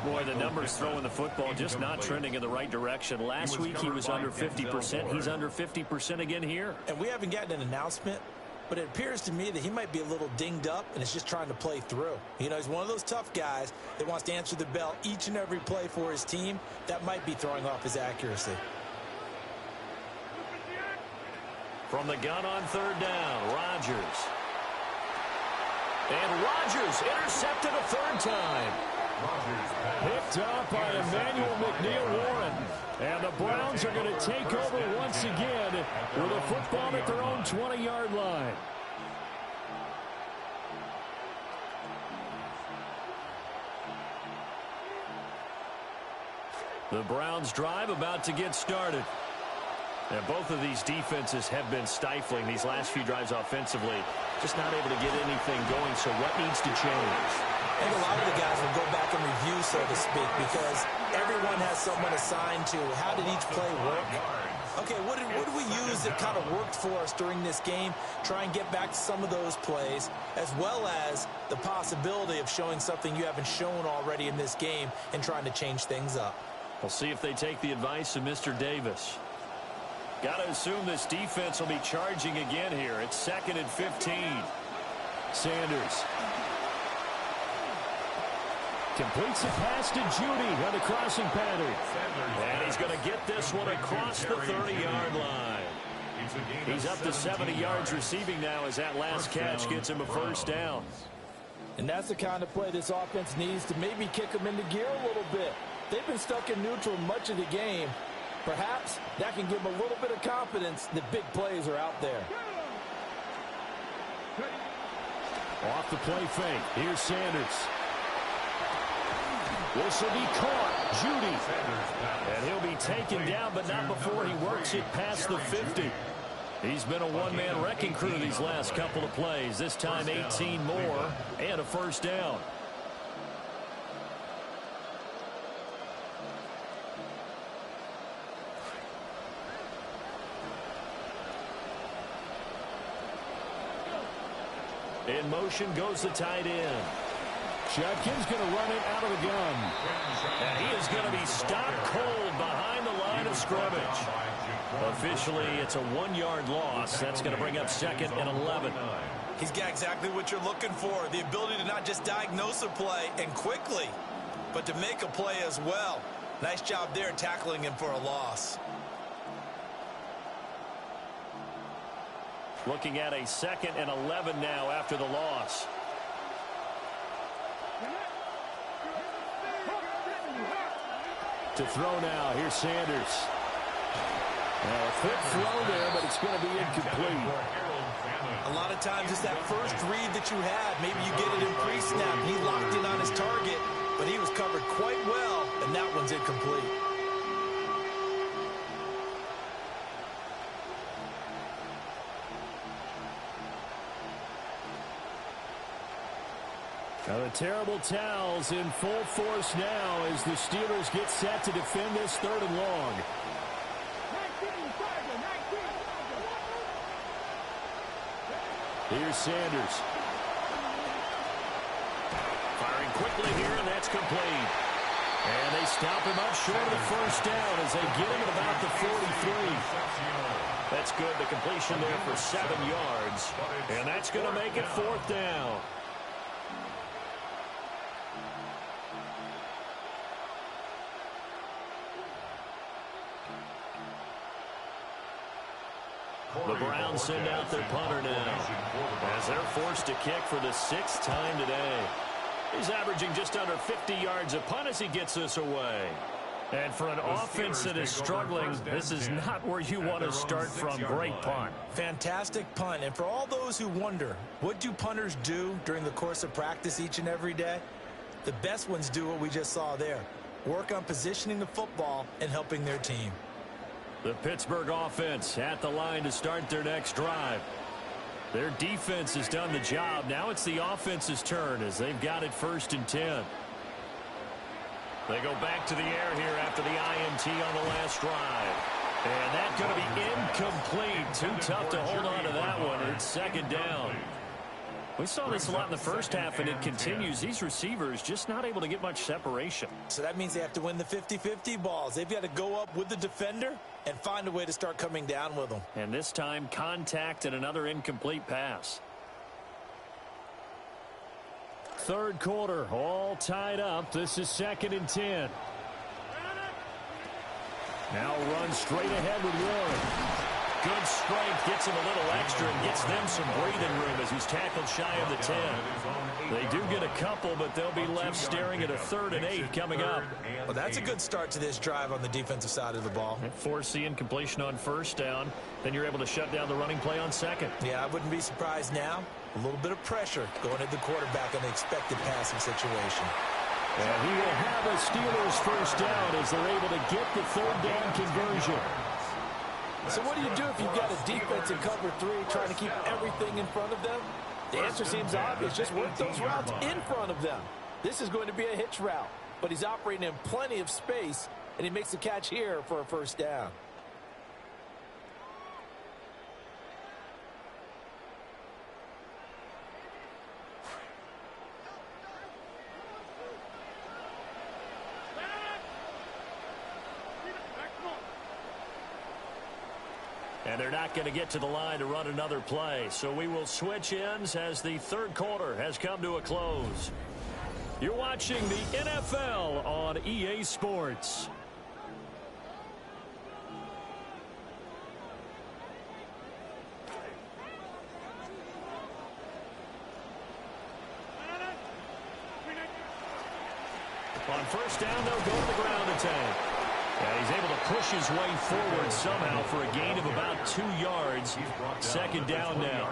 Boy, the numbers throwing the football just not trending in the right direction. Last week he was under 50%. He's under 50% again here. And we haven't gotten an announcement, but it appears to me that he might be a little dinged up and is just trying to play through. You know, he's one of those tough guys that wants to answer the bell each and every play for his team. That might be throwing off his accuracy. From the gun on third down, Rodgers. And Rodgers intercepted a third time. Picked up by Emmanuel McNeil-Warren. And the Browns are going to take over once again with a football at their own 20-yard line. The Browns drive about to get started. And both of these defenses have been stifling these last few drives offensively. Just not able to get anything going, so what needs to change? I think a lot of the guys will go back and review, so to speak, because everyone has someone assigned to how did each play work. Okay, what did we use that kind of worked for us during this game? Try and get back to some of those plays, as well as the possibility of showing something you haven't shown already in this game and trying to change things up. We'll see if they take the advice of Mr. Davis. Got to assume this defense will be charging again here. It's second and 15. Sanders completes a pass to Judy on the crossing pattern. And he's going to get this one across the 30-yard line. He's up to 70 yards receiving now as that last catch gets him a first down. And that's the kind of play this offense needs to maybe kick them into gear a little bit. They've been stuck in neutral much of the game. Perhaps that can give them a little bit of confidence that big plays are out there. Off the play fake. Here's Sanders. This will be caught. Judy. And he'll be taken down, but not before he works it past the 50. He's been a one-man wrecking crew these last couple of plays. This time 18 more and a first down. In motion goes the tight end. Judkins going to run it out of the gun. And he is going to be stopped cold behind the line of scrimmage. Officially, it's a 1-yard loss. That's going to bring up 2nd and 11. He's got exactly what you're looking for, the ability to not just diagnose a play and quickly, but to make a play as well. Nice job there tackling him for a loss. Looking at a 2nd and 11 now after the loss. To throw now, here's Sanders. A quick throw there, but it's going to be incomplete. A lot of times it's that first read that you have. Maybe you get it in pre-snap. He locked in on his target, but he was covered quite well, and that one's incomplete. Now the terrible towels in full force now as the Steelers get set to defend this 3rd and long. Here's Sanders. Firing quickly here, and that's complete. And they stop him up short of the first down as they get him at about the 43. That's good. The completion there for 7 yards. And that's going to make it 4th down. The Browns send out their punter now as they're forced to kick for the 6th time today. He's averaging just under 50 yards a punt as he gets this away. And for an offense that is struggling, this is not where you want to start from. Great punt. Fantastic punt. And for all those who wonder, what do punters do during the course of practice each and every day? The best ones do what we just saw there. Work on positioning the football and helping their team. The Pittsburgh offense at the line to start their next drive. Their defense has done the job. Now it's the offense's turn as they've got it 1st and 10. They go back to the air here after the INT on the last drive. And that's going to be incomplete. Too tough to hold on to that one. It's 2nd down. We saw this a lot in the first half, and it continues. These receivers just not able to get much separation. So that means they have to win the 50-50 balls. They've got to go up with the defender and find a way to start coming down with them. And this time, contact and another incomplete pass. 3rd quarter, all tied up. This is 2nd and 10. Now run straight ahead with Warren. Good strength, gets him a little extra and gets them some breathing room as he's tackled shy of the 10. They do get a couple, but they'll be left staring at a 3rd and 8 coming up. Well, that's a good start to this drive on the defensive side of the ball. Force the incompletion on 1st down. Then you're able to shut down the running play on 2nd. Yeah, I wouldn't be surprised now. A little bit of pressure going at the quarterback in the expected passing situation. And he will have a Steelers 1st down as they're able to get the 3rd down conversion. So what do you do if you've got a defense in cover 3 trying to keep everything in front of them? The answer seems obvious. Just work those routes in front of them. This is going to be a hitch route, but he's operating in plenty of space, and he makes a catch here for a 1st down. And they're not going to get to the line to run another play. So we will switch ends as the 3rd quarter has come to a close. You're watching the NFL on EA Sports. On 1st down, they'll go to the ground attack. And he's able to push his way forward somehow for a gain of about 2 yards. 2nd down now.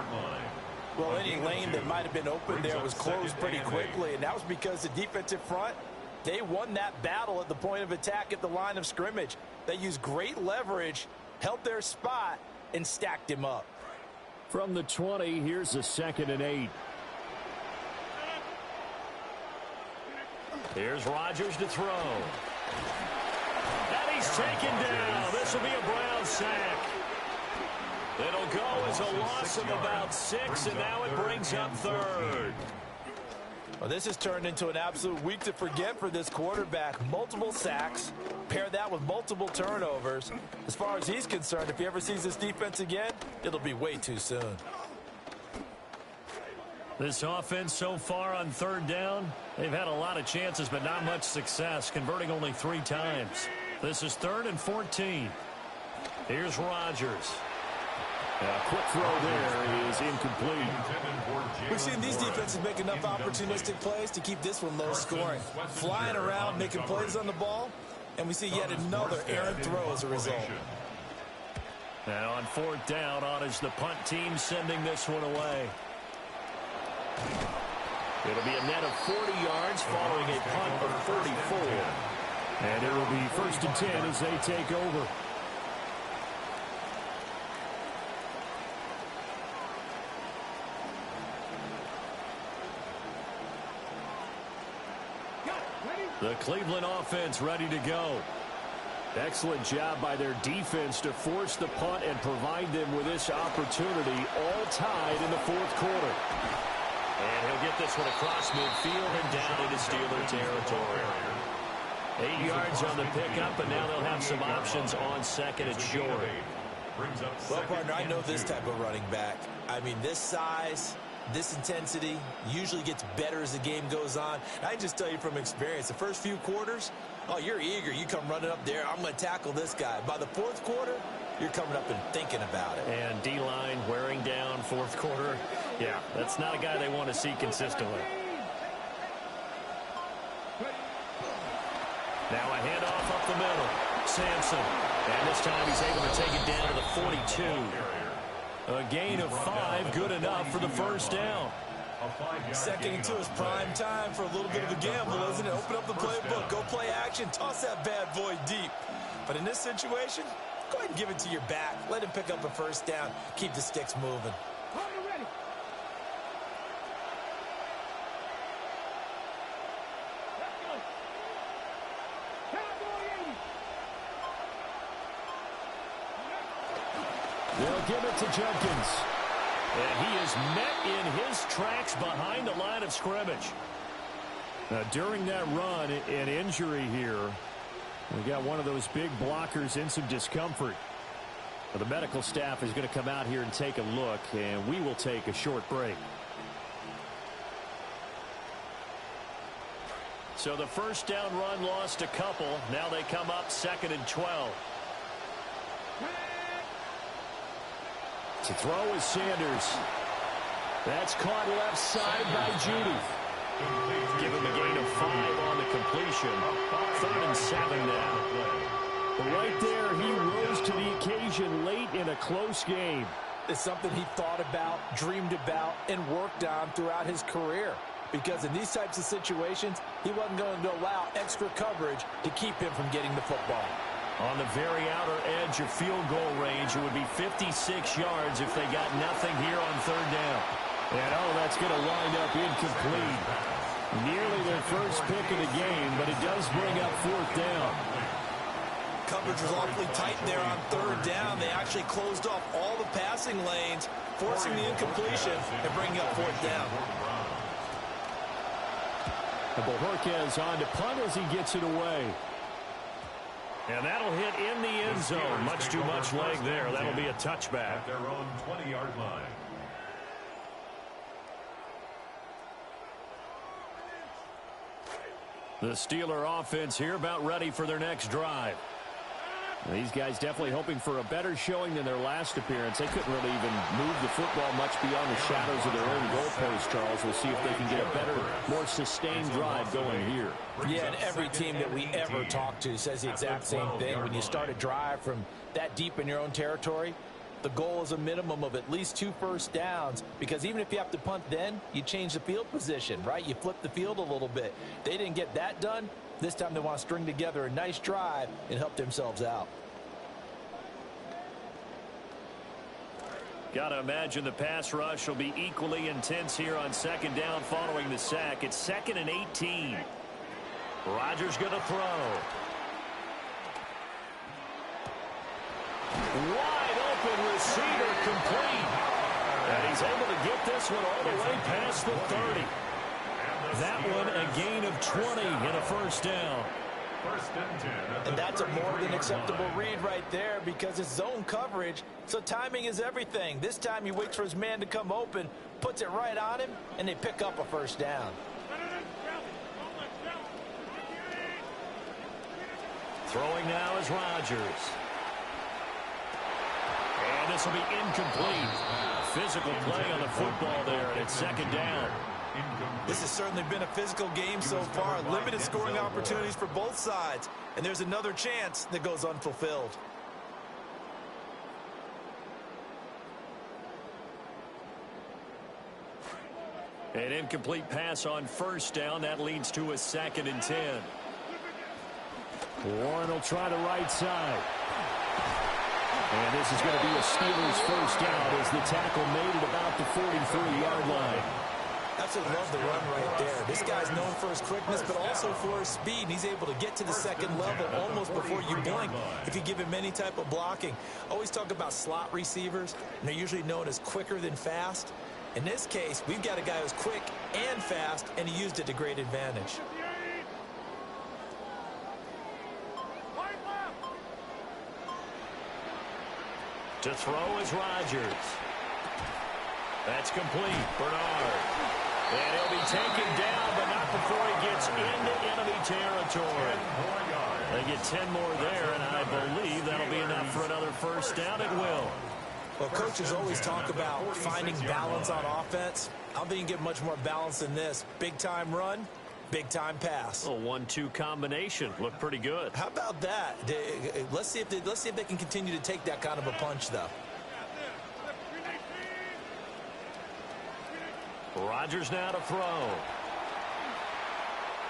Well, any lane that might have been open there was closed pretty quickly, and that was because the defensive front, they won that battle at the point of attack at the line of scrimmage. They used great leverage, held their spot, and stacked him up. From the 20, here's a 2nd and 8. Here's Rodgers to throw. And he's taken down. This will be a Brown sack. It'll go as a loss of about 6, and now it brings up 3rd. Well, this has turned into an absolute week to forget for this quarterback. Multiple sacks, pair that with multiple turnovers. As far as he's concerned, if he ever sees this defense again, it'll be way too soon. This offense so far on third down, they've had a lot of chances but not much success, converting only 3 times. This is 3rd and 14. Here's Rodgers. A quick throw there is incomplete. We've seen these defenses make enough opportunistic plays to keep this one low scoring. Flying around, making plays on the ball, and we see yet another errant throw as a result. Now on 4th down, on is the punt team sending this one away. It'll be a net of 40 yards following a punt of 34. And it will be 1st and 10 as they take over. The Cleveland offense ready to go. Excellent job by their defense to force the punt and provide them with this opportunity, all tied in the 4th quarter. And he'll get this one across midfield and down into Steeler territory. 8 yards on the pickup, and now they'll have some options on 2nd and short. Well, partner, I know this type of running back. I mean, this size, this intensity usually gets better as the game goes on. I can just tell you from experience, the first few quarters, oh, you're eager. You come running up there, I'm going to tackle this guy. By the 4th quarter, you're coming up and thinking about it. And D-line wearing down 4th quarter. Yeah, that's not a guy they want to see consistently. Now a handoff up the middle. Sampson. And this time he's able to take it down to the 42. A gain of 5, good enough for the 1st down. 2nd and 2 is prime time for a little bit of a gamble, isn't it? Open up the playbook, go play action, toss that bad boy deep. But in this situation, go ahead and give it to your back. Let him pick up a 1st down. Keep the sticks moving. They'll give it to Jenkins. And he is met in his tracks behind the line of scrimmage. Now, during that run, an injury here. We got one of those big blockers in some discomfort. Well, the medical staff is going to come out here and take a look, and we will take a short break. So the 1st down run lost a couple. Now they come up 2nd and 12. To throw is Sanders. That's caught left side by Judy. Give him a gain of 5 on the completion. 3rd and 7 now. But right there, he rose to the occasion late in a close game. It's something he thought about, dreamed about, and worked on throughout his career. Because in these types of situations, he wasn't going to allow extra coverage to keep him from getting the football. On the very outer edge of field goal range, it would be 56 yards if they got nothing here on 3rd down. And that's going to wind up incomplete. Nearly their first pick of the game, but it does bring up 4th down. Coverage was awfully tight there on 3rd down. They actually closed off all the passing lanes, forcing the incompletion and bringing up 4th down. And Bojorquez on to punt as he gets it away. And that'll hit in the end zone. Much too much leg there. That'll be a touchback. At their own 20-yard line. The Steeler offense here about ready for their next drive. These guys definitely hoping for a better showing than their last appearance. They couldn't really even move the football much beyond the shadows of their own goalpost, Charles. We'll see if they can get a better, more sustained drive going here. Yeah, and every team that we ever talk to says the exact same thing. When you start a drive from that deep in your own territory, the goal is a minimum of at least 2 first downs, because even if you have to punt then, you change the field position, right? You flip the field a little bit. They didn't get that done. This time they want to string together a nice drive and help themselves out. Got to imagine the pass rush will be equally intense here on 2nd down following the sack. It's 2nd and 18. Rodgers going to throw. Wide open receiver complete. And he's able to get this one all the way past the 30. That one a gain of 20 and a first down. And that's a more than acceptable read right there because it's zone coverage, so timing is everything. This time he waits for his man to come open, puts it right on him, and they pick up a first down. Throwing now is Rodgers. And this will be incomplete. Physical play on the football there, and it's second down. This has certainly been a physical game so far. Limited scoring opportunities for both sides. And there's another chance that goes unfulfilled. An incomplete pass on first down. That leads to a 2nd and 10. Warren will try the right side. And this is going to be a Steelers first down as the tackle made at about the 43-yard line. Absolutely love the run right there. This guy's known for his quickness, but also for his speed. He's able to get to the second level almost before you blink if you give him any type of blocking. I always talk about slot receivers, and they're usually known as quicker than fast. In this case, we've got a guy who's quick and fast, and he used it to great advantage. To throw is Rodgers. That's complete. Bernard. And he'll be taken down, but not before he gets into enemy territory. They get 10 more there, and I believe that'll be enough for another first down. It will. Well, coaches always talk about finding balance on offense. I don't think you can get much more balance than this. Big-time run, big-time pass. A 1-2 combination. Looked pretty good. How about that? Let's see if they can continue to take that kind of a punch, though. Rodgers now to throw.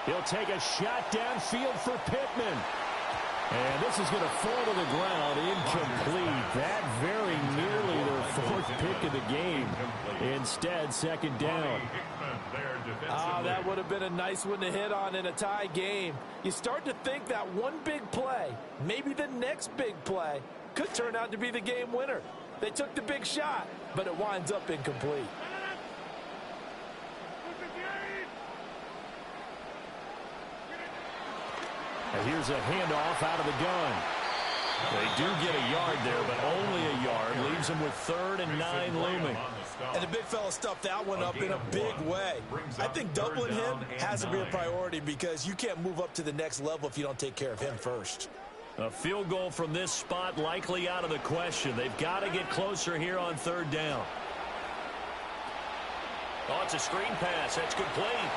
He'll take a shot downfield for Pittman. And this is going to fall to the ground, incomplete. That very nearly their 4th pick of the game. Instead, second down. That would have been a nice one to hit on in a tie game. You start to think that one big play, maybe the next big play, could turn out to be the game winner. They took the big shot, but it winds up incomplete. And here's a handoff out of the gun. They do get a yard there, but only a yard. Leaves them with 3rd and 9 looming. And the big fella stuffed that one up in a big way. I think doubling him has to be a priority because you can't move up to the next level if you don't take care of him first. A field goal from this spot likely out of the question. They've got to get closer here on 3rd down. Oh, it's a screen pass. That's complete.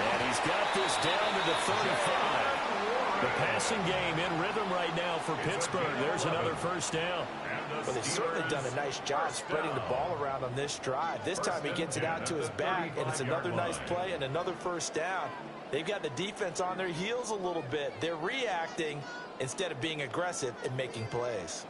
And he's got this down to the 35. The passing game in rhythm right now for Pittsburgh. There's another first down. Well, they've certainly done a nice job spreading the ball around on this drive. This time he gets it out to his back, and it's another nice play and another first down. They've got the defense on their heels a little bit. They're reacting instead of being aggressive and making plays.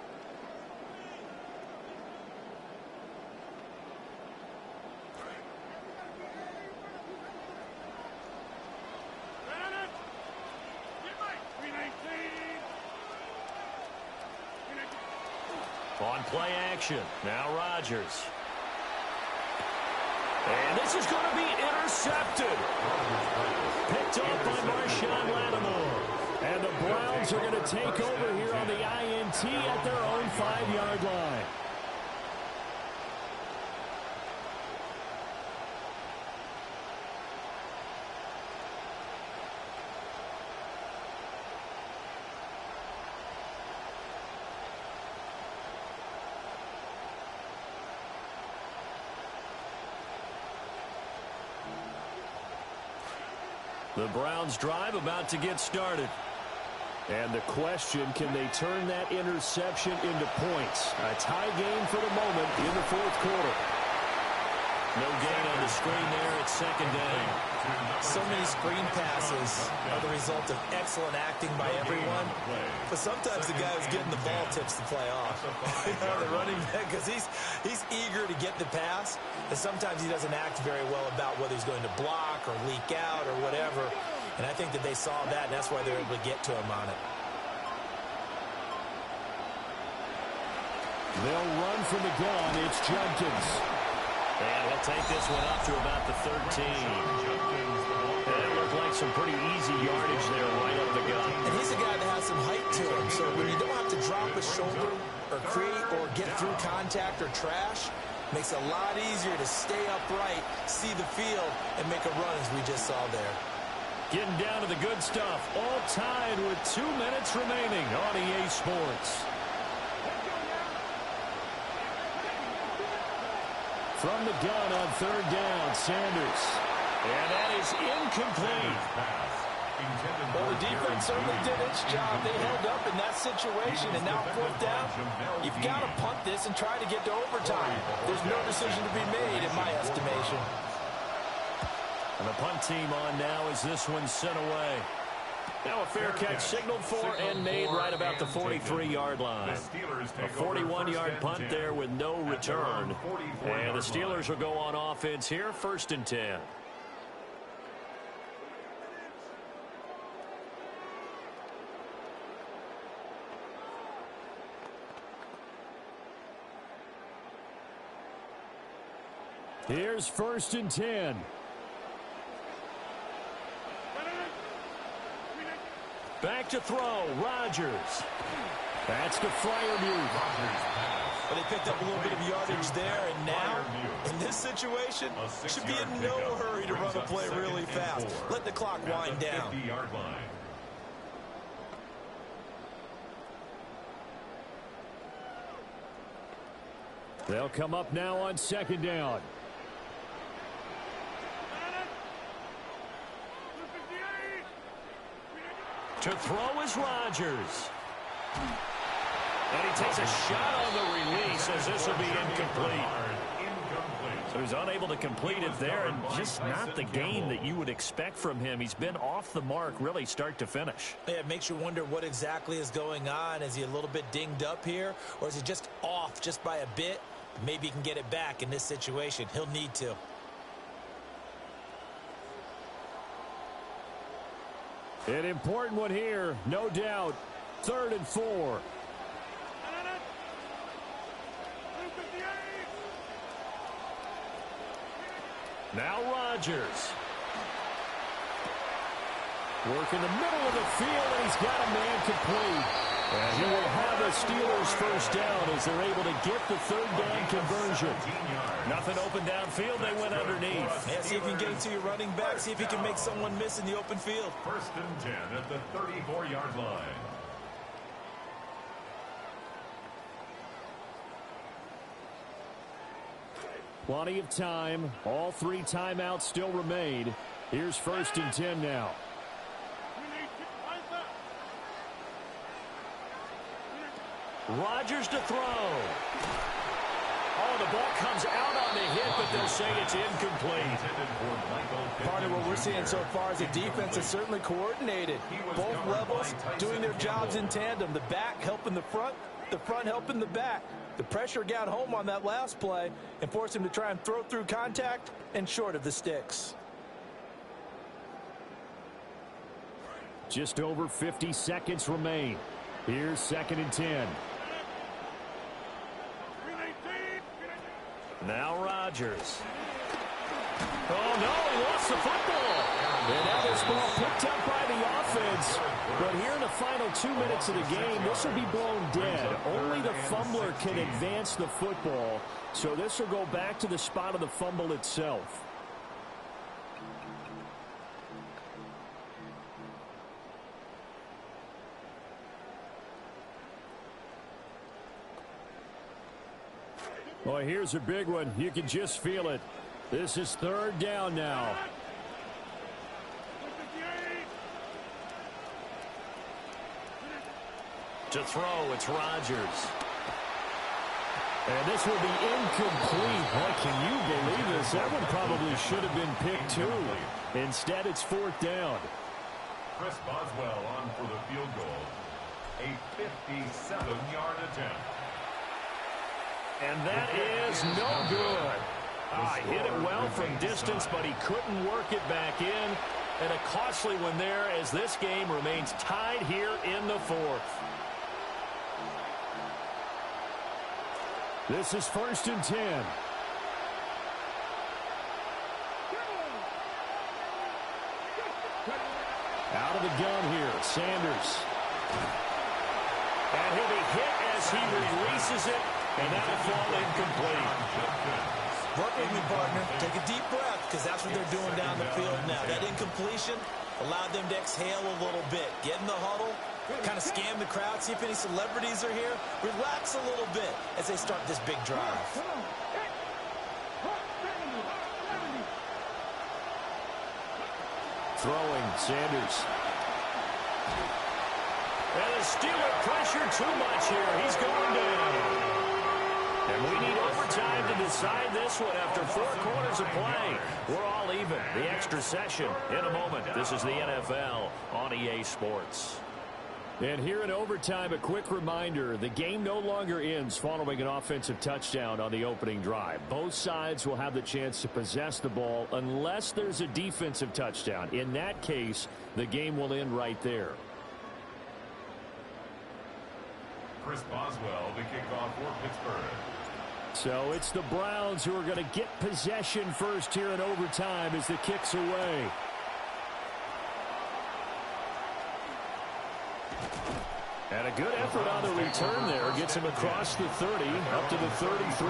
On play action, now Rodgers. And this is going to be intercepted. Picked up by Marshawn Lattimore. And the Browns are going to take over here on the INT at their own 5-yard line. The Browns drive about to get started. And the question, can they turn that interception into points? A tie game for the moment in the 4th quarter. No gain on the screen there. It's 2nd down. So many screen passes are the result of excellent acting by everyone. But sometimes the guy who's getting the ball tips the play off. The running back, because he's eager to get the pass. And sometimes he doesn't act very well about whether he's going to block or leak out or whatever. And I think that they saw that, and that's why they were able to get to him on it. They'll run from the gun. It's Judkins. And he'll take this one up to about the 13. That looked like some pretty easy yardage there right up the gut. And he's a guy that has some height to him, so when you don't have to drop a shoulder or create or get through contact or trash, makes it a lot easier to stay upright, see the field, and make a run as we just saw there. Getting down to the good stuff. All tied with 2 minutes remaining on EA Sports. From the gun on third down, Sanders. And that is incomplete. Well, the defense certainly did its job. They held up in that situation, and now fourth down, you've got to punt this and try to get to overtime. There's no decision to be made, in my estimation. And the punt team on now as this one's sent away. Now a fair catch signaled for and made right about the 43-yard line. A 41-yard punt there with no return. And the Steelers will go on offense here, 1st and 10. Here's 1st and 10. Back to throw, Rodgers. That's to Freiermuth. Well, they picked up a little bit of yardage there, and now, in this situation, should be in no hurry to run a play really fast. Let the clock wind down. They'll come up now on 2nd down. To throw is Rodgers. And he takes a shot on the release as this will be incomplete. So he's unable to complete it there, and just not the game that you would expect from him. He's been off the mark really start to finish. Yeah, it makes you wonder what exactly is going on. Is he a little bit dinged up here, or is he just off just by a bit? Maybe he can get it back in this situation. He'll need to. An important one here, no doubt. 3rd and 4. Now Rodgers. Work in the middle of the field, and he's got a man complete. And he will have the Steelers 1st down as they're able to get the 3rd down conversion. Nothing open downfield. They went underneath. Yeah, see if you can get it to your running back. See if you can make someone miss in the open field. 1st and 10 at the 34-yard line. Plenty of time. All 3 timeouts still remain. Here's 1st and 10 now. Rodgers to throw. Oh, the ball comes out on the hit, but they'll say it's incomplete. Part of what we're seeing so far is the defense is certainly coordinated. Both levels doing their jobs in tandem. The back helping the front helping the back. The pressure got home on that last play and forced him to try and throw through contact and short of the sticks. Just over 50 seconds remain. Here's 2nd and 10. Now Rodgers. Oh, no, he lost the football. And now this ball picked up by the offense. But here in the final 2 minutes of the game, this will be blown dead. Only the fumbler can advance the football. So this will go back to the spot of the fumble itself. Well, here's a big one. You can just feel it. This is 3rd down now. To throw, it's Rodgers. And this will be incomplete. Boy, can you believe this? That one probably should have been picked too. Instead, it's 4th down. Chris Boswell on for the field goal. A 57-yard attempt. And that is no good. He hit it well from distance, but he couldn't work it back in. And a costly one there as this game remains tied here in the 4th. This is 1st and 10. Out of the gun here, Sanders. And he'll be hit as he releases it, and that'll fall incomplete. Work with me, partner. Take a deep breath, because that's what they're doing down the field now. That incompletion allowed them to exhale a little bit. Get in the huddle, kind of scan the crowd, see if any celebrities are here. Relax a little bit as they start this big drive. Throwing, Sanders. And the Steelers pressure too much here. He's going down. And we need overtime to decide this one after 4 quarters of play. We're all even. The extra session in a moment. This is the NFL on EA Sports. And here in overtime, a quick reminder, the game no longer ends following an offensive touchdown on the opening drive. Both sides will have the chance to possess the ball unless there's a defensive touchdown. In that case, the game will end right there. Chris Boswell, the kickoff for Pittsburgh. So it's the Browns who are going to get possession first here in overtime as the kick's away. And a good effort on the return there. Gets him across the 30, up to the 33.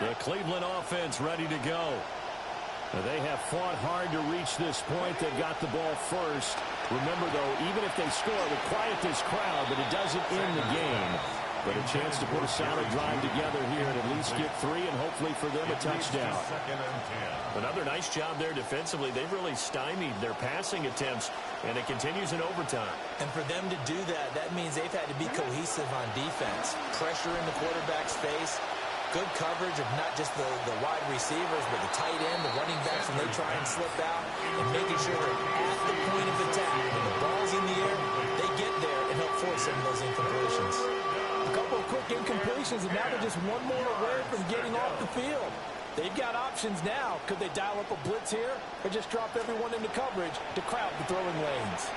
The Cleveland offense ready to go. They have fought hard to reach this point. They've got the ball first. Remember, though, even if they score, it will quiet this crowd, but it doesn't end the game. But a chance to put a solid drive together here and at least get 3 and hopefully for them a touchdown. Another nice job there defensively. They've really stymied their passing attempts, and it continues in overtime. And for them to do that, that means they've had to be cohesive on defense. Pressure in the quarterback's face. Good coverage of not just the wide receivers, but the tight end, the running backs when they try and slip out, and making sure they're at the point of attack. When the ball's in the air, they get there and help force some of those incompletions. A couple of quick incompletions, and now they're just one more away from getting off the field. They've got options now. Could they dial up a blitz here or just drop everyone into coverage to crowd the throwing lanes?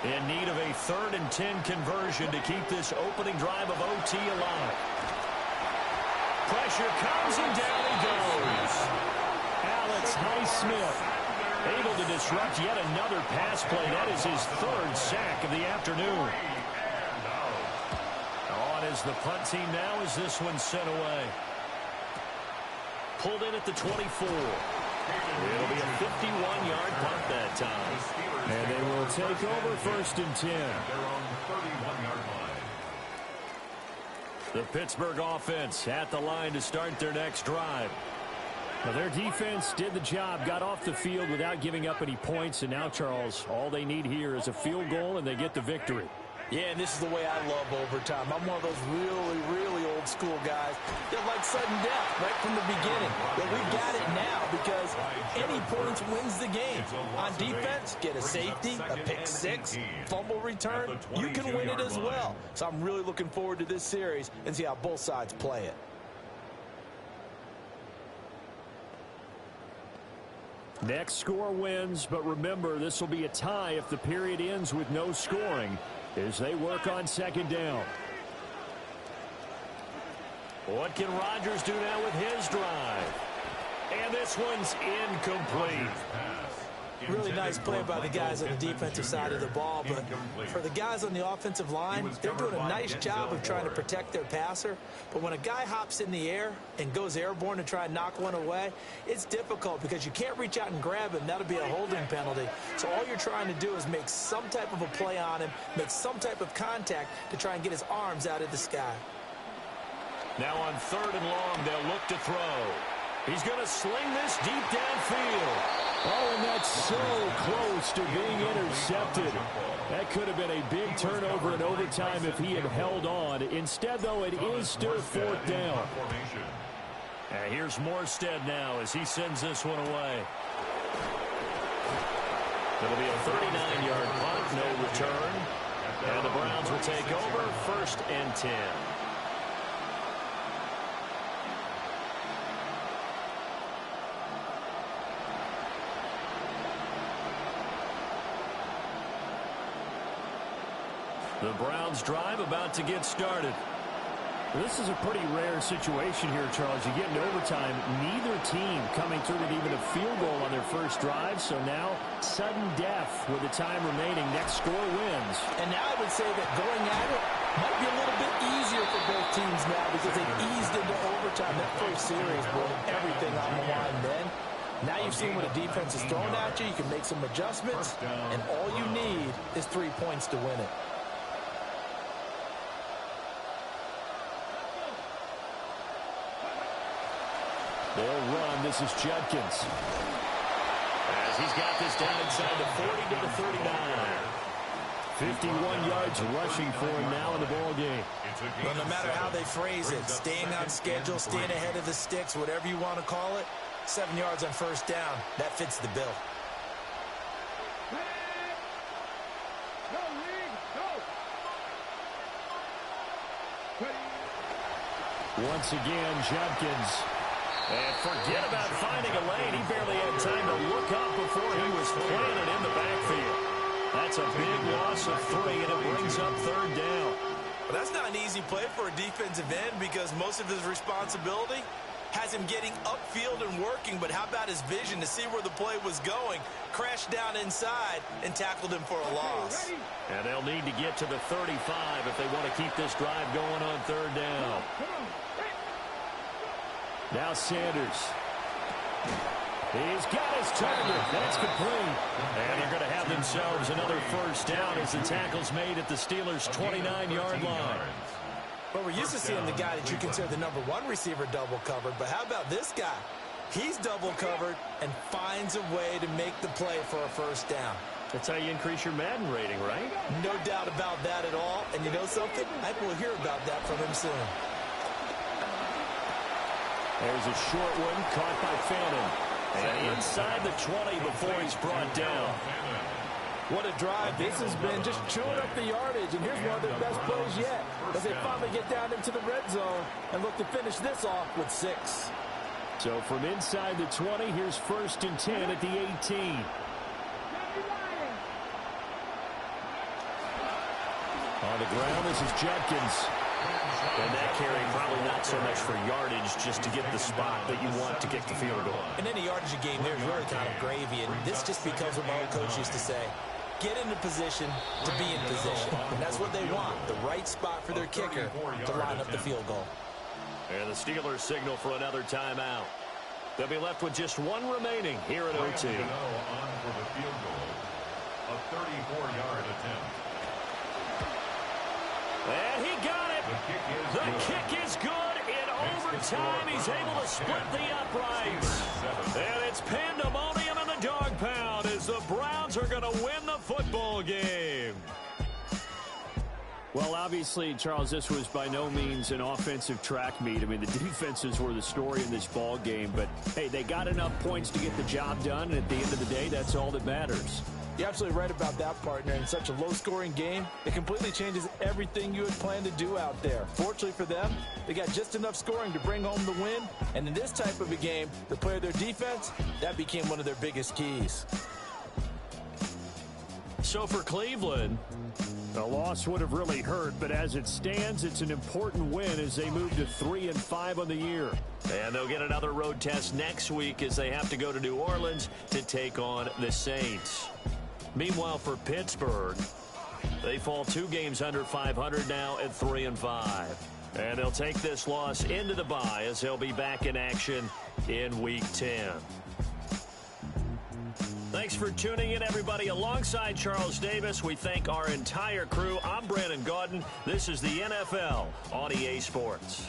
In need of a 3rd and 10 conversion to keep this opening drive of OT alive. Pressure comes and down he goes. Alex Highsmith Able to disrupt yet another pass play. That is his 3rd sack of the afternoon. On is the punt team now as this one's sent away. Pulled in at the 24. It'll be a 51-yard punt that time. And they will take over 1st and 10. The Pittsburgh offense at the line to start their next drive. Now their defense did the job, got off the field without giving up any points, and now, Charles, all they need here is a field goal, and they get the victory. Yeah, and this is the way I love overtime. I'm one of those really, really old school guys that like sudden death right from the beginning. But we've got it now because any points wins the game. On defense, get a safety, a pick 6, fumble return, you can win it as well. So I'm really looking forward to this series and see how both sides play it. Next score wins, but remember, this will be a tie if the period ends with no scoring as they work on 2nd down. What can Rodgers do now with his drive? And this one's incomplete. Really nice play by the guys on the defensive side of the ball, but for the guys on the offensive line, they're doing a nice job of trying to protect their passer. But when a guy hops in the air and goes airborne to try and knock one away, it's difficult because you can't reach out and grab him. That'll be a holding penalty. So all you're trying to do is make some type of a play on him, make some type of contact to try and get his arms out of the sky. Now on 3rd and long, they'll look to throw. He's going to sling this deep downfield. Oh, and that's so close to being intercepted. That could have been a big turnover in overtime if he had held on. Instead, though, it is still 4th down. And here's Morstead now as he sends this one away. It'll be a 39-yard punt, no return. And the Browns will take over 1st and 10. The Browns drive about to get started. This is a pretty rare situation here, Charles. You get in overtime, neither team coming through with even a field goal on their first drive. So now, sudden death with the time remaining. Next score wins. And now I would say that going at it might be a little bit easier for both teams now because they've eased into overtime. That first series brought everything on the line then. Now you've seen what a defense is throwing at you. You can make some adjustments, and all you need is 3 points to win it. They'll run. This is Judkins. As he's got this down inside the 40 to the 39. 51 yards rushing for him now in the ball game. Well, no matter how they phrase it, staying on schedule, staying ahead of the sticks, whatever you want to call it, 7 yards on first down, that fits the bill. Once again, Judkins. And forget about finding a lane. He barely had time to look up before he was planted in the backfield. That's a big loss of 3, and it brings up third down. Well, that's not an easy play for a defensive end because most of his responsibility has him getting upfield and working, but how about his vision to see where the play was going, crashed down inside, and tackled him for a loss. And they'll need to get to the 35 if they want to keep this drive going on third down. Now Sanders. He's got his target. That's complete. And they're going to have themselves another first down as the tackle's made at the Steelers' 29-yard line. Well, we're used to seeing the guy that you consider the number 1 receiver double covered, but how about this guy? He's double covered and finds a way to make the play for a first down. That's how you increase your Madden rating, right? No doubt about that at all. And you know something? I think we'll hear about that from him soon. There's a short one caught by Fannin. And inside the 20 before he's brought down. What a drive. This has been just chewing up the yardage. And here's one of their best plays yet as they finally get down into the red zone and look to finish this off with 6. So from inside the 20, here's 1st and 10 at the 18. On the ground, this is Judkins. And that carry probably not so much for yardage, just to get the spot that you want to kick the field goal. In any yardage game, there's really kind of gravy. And this just becomes what my old coach used to say. Get into position to be in position. And that's what they want, the right spot for their kicker to line up the field goal. And the Steelers signal for another timeout. They'll be left with just 1 remaining here at OT. On for the field goal, a 34-yard attempt. And he got it. The kick is good. In overtime, he's able to split the uprights. And it's pandemonium in the dog pound as the Browns are going to win the football game. Well, obviously, Charles, this was by no means an offensive track meet. I mean, the defenses were the story in this ball game. But, hey, they got enough points to get the job done. And at the end of the day, that's all that matters. You're absolutely right about that, partner. In such a low-scoring game, it completely changes everything you had planned to do out there. Fortunately for them, they got just enough scoring to bring home the win. And in this type of a game, the play of their defense, that became one of their biggest keys. So for Cleveland, the loss would have really hurt, but as it stands, it's an important win as they move to 3-5 on the year. And they'll get another road test next week as they have to go to New Orleans to take on the Saints. Meanwhile, for Pittsburgh, they fall 2 games under 500 now at 3-5. And they'll take this loss into the bye as they'll be back in action in Week 10. Thanks for tuning in, everybody. Alongside Charles Davis, we thank our entire crew. I'm Brandon Gaudin. This is the NFL on EA Sports.